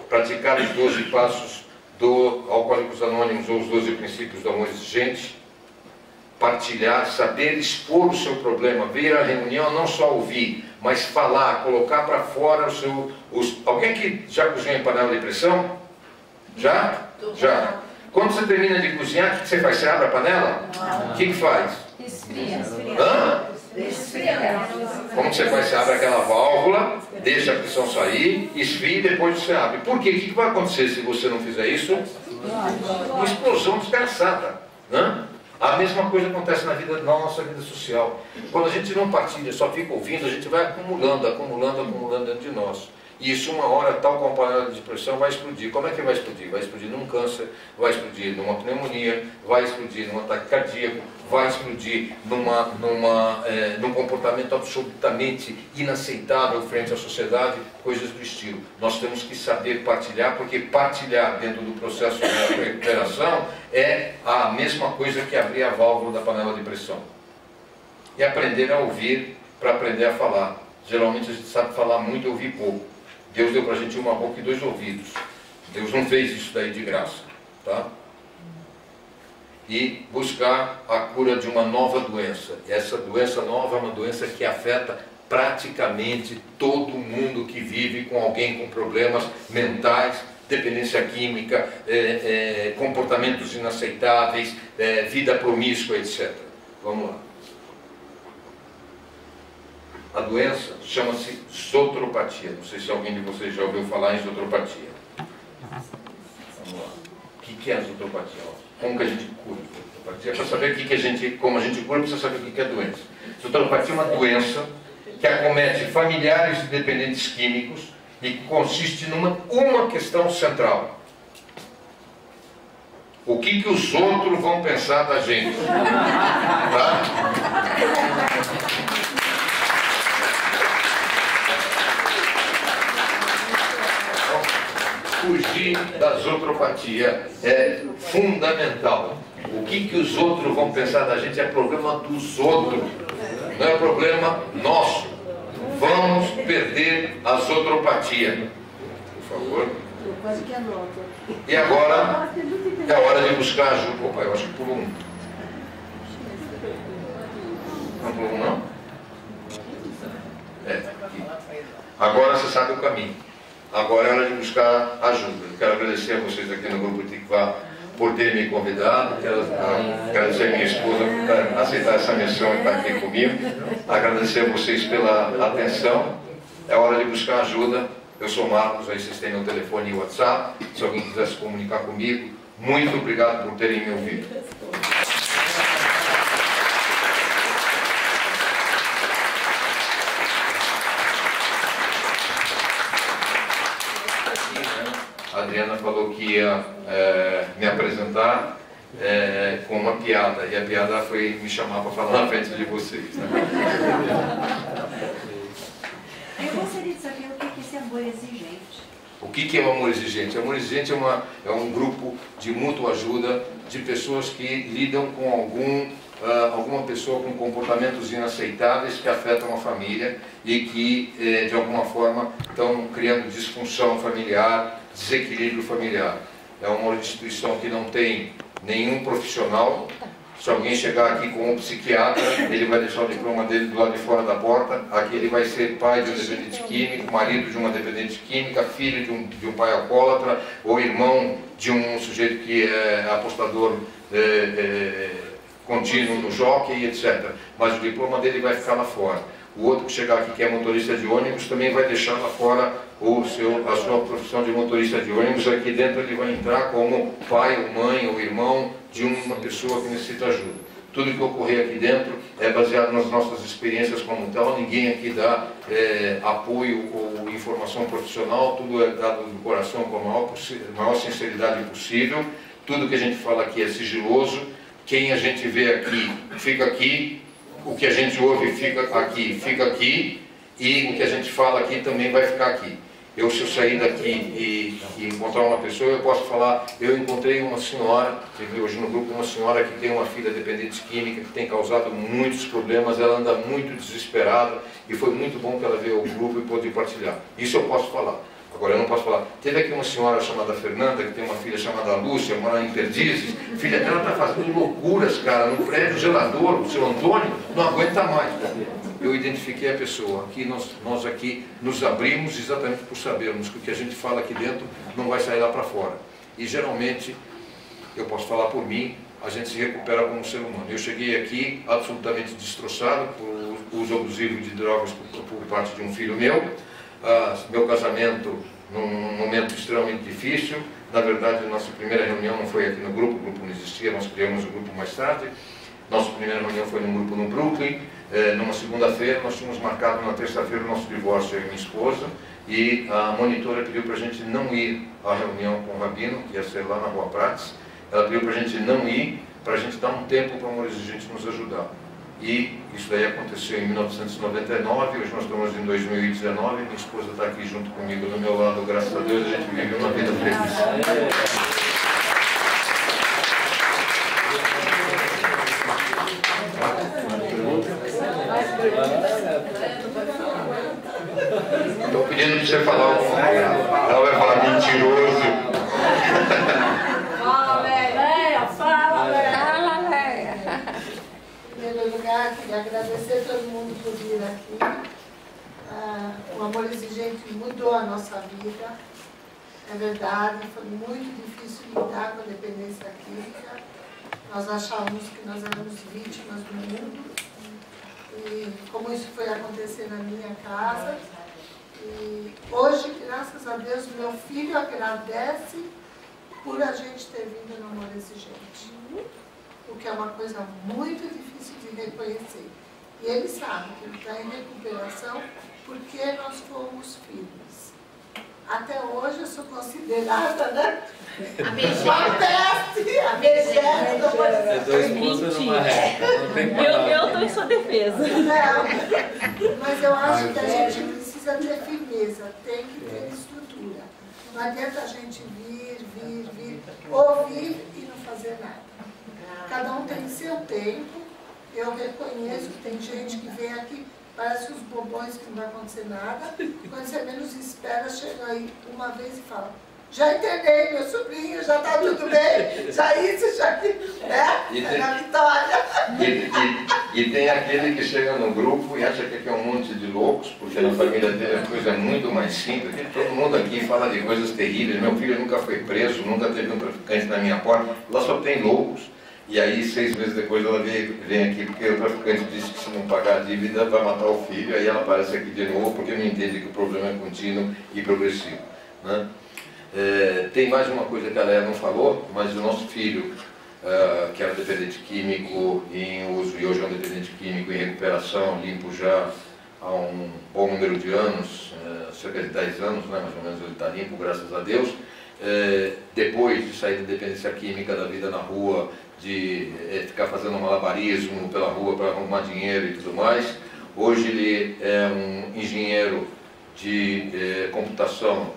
Praticar os 12 passos do Alcoólicos Anônimos ou os 12 princípios do amor exigente. Partilhar, saber expor o seu problema, vir à reunião, não só ouvir, mas falar, colocar para fora o seu... Alguém aqui já cozinhou em panela de pressão? Já? Já. Quando você termina de cozinhar, o que você faz? Você abre a panela? O que faz? Esfria. Hã? Como você faz? Você abre aquela válvula, deixa a pressão sair, esfria e depois você abre. Por quê? O que vai acontecer se você não fizer isso? Uma explosão desgraçada. Né? A mesma coisa acontece na nossa vida social. Quando a gente não partilha, só fica ouvindo, a gente vai acumulando dentro de nós. E isso uma hora, tal como a panela de pressão, vai explodir. Como é que vai explodir? Vai explodir num câncer, vai explodir numa pneumonia, vai explodir num ataque cardíaco, vai explodir num comportamento absolutamente inaceitável frente à sociedade, coisas do estilo. Nós temos que saber partilhar, porque partilhar dentro do processo de recuperação é a mesma coisa que abrir a válvula da panela de pressão. E aprender a ouvir para aprender a falar. Geralmente a gente sabe falar muito e ouvir pouco. Deus deu para a gente uma boca e 2 ouvidos. Deus não fez isso daí de graça. Tá? E buscar a cura de uma nova doença. Essa doença nova é uma doença que afeta praticamente todo mundo que vive com alguém com problemas mentais, dependência química, comportamentos inaceitáveis, vida promíscua, etc. Vamos lá. A doença chama-se zotropatia. Não sei se alguém de vocês já ouviu falar em zotropatia. Vamos lá. O que é a zotropatia? Como que a gente cura a zotropatia? Para saber como a gente cura, precisa saber o que é a doença. Zotropatia é uma doença que acomete familiares de dependentes químicos e que consiste numa questão central. O que os outros vão pensar da gente? Tá? Fugir da zotropatia é fundamental. O que os outros vão pensar da gente é problema dos outros, não é problema nosso. Vamos perder a zotropatia. Por favor. Quase que anoto. E agora é a hora de buscar ajuda. Opa, eu acho que pulou um. Não pulou um, não? É, aqui. Agora você sabe o caminho. Agora é hora de buscar ajuda. Quero agradecer a vocês aqui no Grupo Tikvah por terem me convidado. Quero agradecer a minha esposa por aceitar essa missão e estar aqui comigo. Agradecer a vocês pela atenção. É hora de buscar ajuda. Eu sou Marcos, aí vocês têm meu telefone e WhatsApp. Se alguém quiser se comunicar comigo, muito obrigado por terem me ouvido. A Adriana falou que ia me apresentar com uma piada, e a piada foi me chamar para falar na frente de vocês. Né? Eu gostaria de saber o que é esse amor exigente. O que é o amor exigente? O amor exigente é um grupo de mútua ajuda de pessoas que lidam com alguma pessoa com comportamentos inaceitáveis que afetam a família e que, de alguma forma, estão criando disfunção familiar, desequilíbrio familiar. É uma instituição que não tem nenhum profissional. Se alguém chegar aqui com um psiquiatra, ele vai deixar o diploma dele do lado de fora da porta. Aqui ele vai ser pai de um dependente químico, marido de uma dependente química, filho de um pai alcoólatra, ou irmão de um sujeito que é apostador contínuo no jockey, etc. Mas o diploma dele vai ficar lá fora. O outro que chegar aqui, que é motorista de ônibus, também vai deixar lá fora a sua profissão de motorista de ônibus. Aqui dentro ele vai entrar como pai, ou mãe, ou irmão de uma pessoa que necessita ajuda. Tudo que ocorrer aqui dentro é baseado nas nossas experiências como tal. Ninguém aqui dá apoio ou informação profissional. Tudo é dado do coração com a maior sinceridade possível. Tudo que a gente fala aqui é sigiloso. Quem a gente vê aqui, fica aqui. O que a gente ouve fica aqui, e o que a gente fala aqui também vai ficar aqui. Se eu sair daqui e encontrar uma pessoa, eu posso falar, eu encontrei uma senhora, hoje no grupo, uma senhora que tem uma filha dependente química, que tem causado muitos problemas, ela anda muito desesperada, e foi muito bom que ela veio ao grupo e pôde partilhar. Isso eu posso falar. Agora eu não posso falar. Teve aqui uma senhora chamada Fernanda, que tem uma filha chamada Lúcia, mora em Perdizes. A filha dela está fazendo loucuras, cara, no prédio gelador. O seu Antônio não aguenta mais. Eu identifiquei a pessoa. Aqui nós aqui nos abrimos exatamente por sabermos que o que a gente fala aqui dentro não vai sair lá para fora. E geralmente, eu posso falar por mim, a gente se recupera como ser humano. Eu cheguei aqui absolutamente destroçado por uso abusivo de drogas por parte de um filho meu. Meu casamento num momento extremamente difícil. Na verdade, nossa primeira reunião não foi aqui no grupo, o grupo não existia, nós criamos o grupo mais tarde. Nossa primeira reunião foi num grupo no Brooklyn. Numa segunda-feira, nós tínhamos marcado na terça-feira o nosso divórcio, eu e minha esposa, e a monitora pediu para a gente não ir à reunião com o Rabino, que ia ser lá na Rua Prates. Ela pediu para a gente não ir, para a gente dar um tempo para o amor exigente nos ajudar. E isso daí aconteceu em 1999, hoje nós estamos em 2019, minha esposa está aqui junto comigo do meu lado, graças a Deus, a gente vive uma vida feliz. Estou pedindo para você falar alguma coisa. Ela vai falar mentiroso. Fala, velho. Fala, velho. Em primeiro lugar, queria agradecer a todo mundo por vir aqui. O amor exigente mudou a nossa vida. É verdade, foi muito difícil lidar com a dependência química. Nós achávamos que nós éramos vítimas do mundo. e como isso foi acontecer na minha casa. E hoje, graças a Deus, meu filho agradece por a gente ter vindo no Amor Exigente. O que é uma coisa muito difícil de reconhecer. E ele sabe que ele está em recuperação porque nós fomos firmes. Até hoje eu sou considerada, né? A megeste, a megeste. É dois pontos numa reta. Eu estou em sua defesa. Não, mas eu acho que a gente precisa ter firmeza, tem que ter estrutura. Não adianta a gente vir, ouvir e não fazer nada. Cada um tem seu tempo. Eu reconheço que tem gente que vem aqui, parece os bobões que não vai acontecer nada. Quando você menos espera, chega aí uma vez e fala: já internei meu sobrinho, já está tudo bem, já isso, já aquilo, né? É na vitória. E tem aquele que chega no grupo e acha que aqui é um monte de loucos, porque na família dele a coisa é muito mais simples. Todo mundo aqui fala de coisas terríveis. Meu filho nunca foi preso, nunca teve um traficante na minha porta. Lá só tem loucos. E aí, 6 meses depois, ela vem aqui porque o traficante disse que se não pagar a dívida vai matar o filho. Aí ela aparece aqui de novo porque não entende que o problema é contínuo e progressivo, né? Tem mais uma coisa que a Léa não falou, mas o nosso filho, que era dependente químico em uso e hoje é um dependente químico em recuperação, limpo já há um bom número de anos, cerca de 10 anos, né, mais ou menos ele está limpo, graças a Deus. Depois de sair da dependência química, da vida na rua, de ficar fazendo malabarismo pela rua para arrumar dinheiro e tudo mais, hoje ele é um engenheiro de computação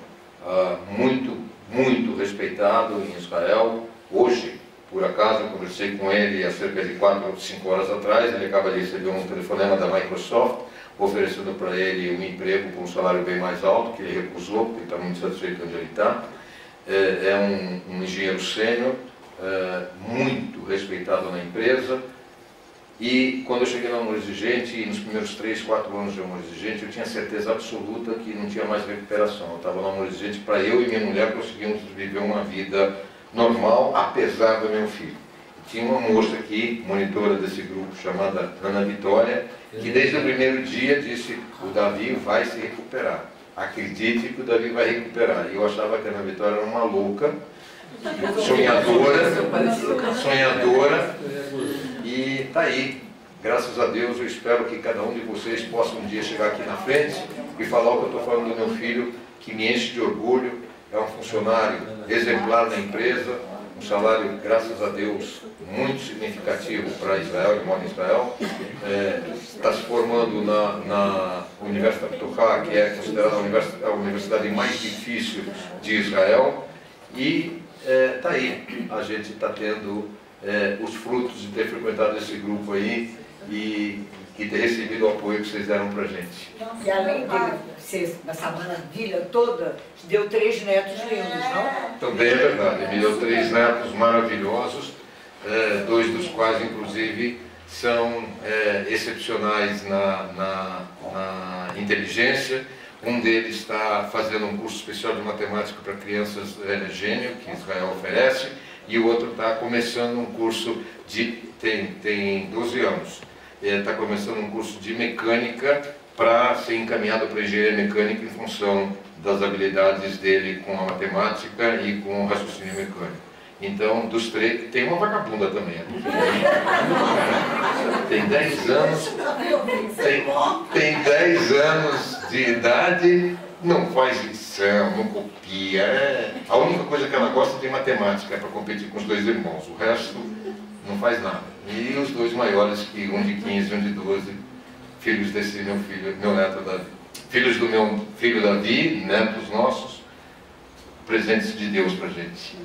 muito respeitado em Israel. Hoje, por acaso, eu conversei com ele há cerca de 4 ou 5 horas atrás. Ele acaba de receber um telefonema da Microsoft oferecendo para ele um emprego com um salário bem mais alto, que ele recusou, porque ele está muito satisfeito onde ele está. É um engenheiro sênior, muito respeitado na empresa. E quando eu cheguei no Amor Exigente, nos primeiros 3, 4 anos de Amor Exigente, eu tinha certeza absoluta que não tinha mais recuperação. Eu estava no Amor Exigente para eu e minha mulher conseguirmos viver uma vida normal, apesar do meu filho. Tinha uma moça aqui, monitora desse grupo, chamada Ana Vitória, que desde o primeiro dia disse: o Davi vai se recuperar. Acredite que o Davi vai recuperar. E eu achava que a Ana Vitória era uma louca, sonhadora, e está aí. Graças a Deus, eu espero que cada um de vocês possa um dia chegar aqui na frente e falar o que eu estou falando do meu filho, que me enche de orgulho. É um funcionário exemplar na empresa, um salário, graças a Deus, muito significativo para Israel, ele mora em Israel. Está se formando na Universidade Ptohá, que é considerada a universidade mais difícil de Israel. E está aí, a gente está tendo os frutos de ter frequentado esse grupo aí e ter recebido o apoio que vocês deram para a gente. E além de ser essa maravilha toda, te deu 3 netos lindos, não? Também é verdade, ele me deu 3 netos maravilhosos, 2 dos quais, inclusive, são excepcionais na inteligência. Um deles está fazendo um curso especial de matemática para crianças gênio, que Israel oferece, e o outro está começando um curso tem 12 anos, está começando um curso de mecânica para ser encaminhado para engenharia mecânica em função das habilidades dele com a matemática e com o raciocínio mecânico. Então, dos 3, tem uma vagabunda também. Tem 10 anos, tem 10 anos de idade, não faz lição, não copia. A única coisa que ela gosta é de matemática, é para competir com os 2 irmãos. O resto não faz nada. E os 2 maiores, que um de 15 e um de 12, filhos desse meu neto Davi. Filhos do meu filho Davi, netos nossos, presentes de Deus para a gente.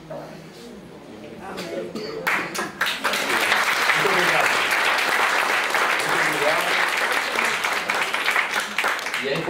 Muito obrigado.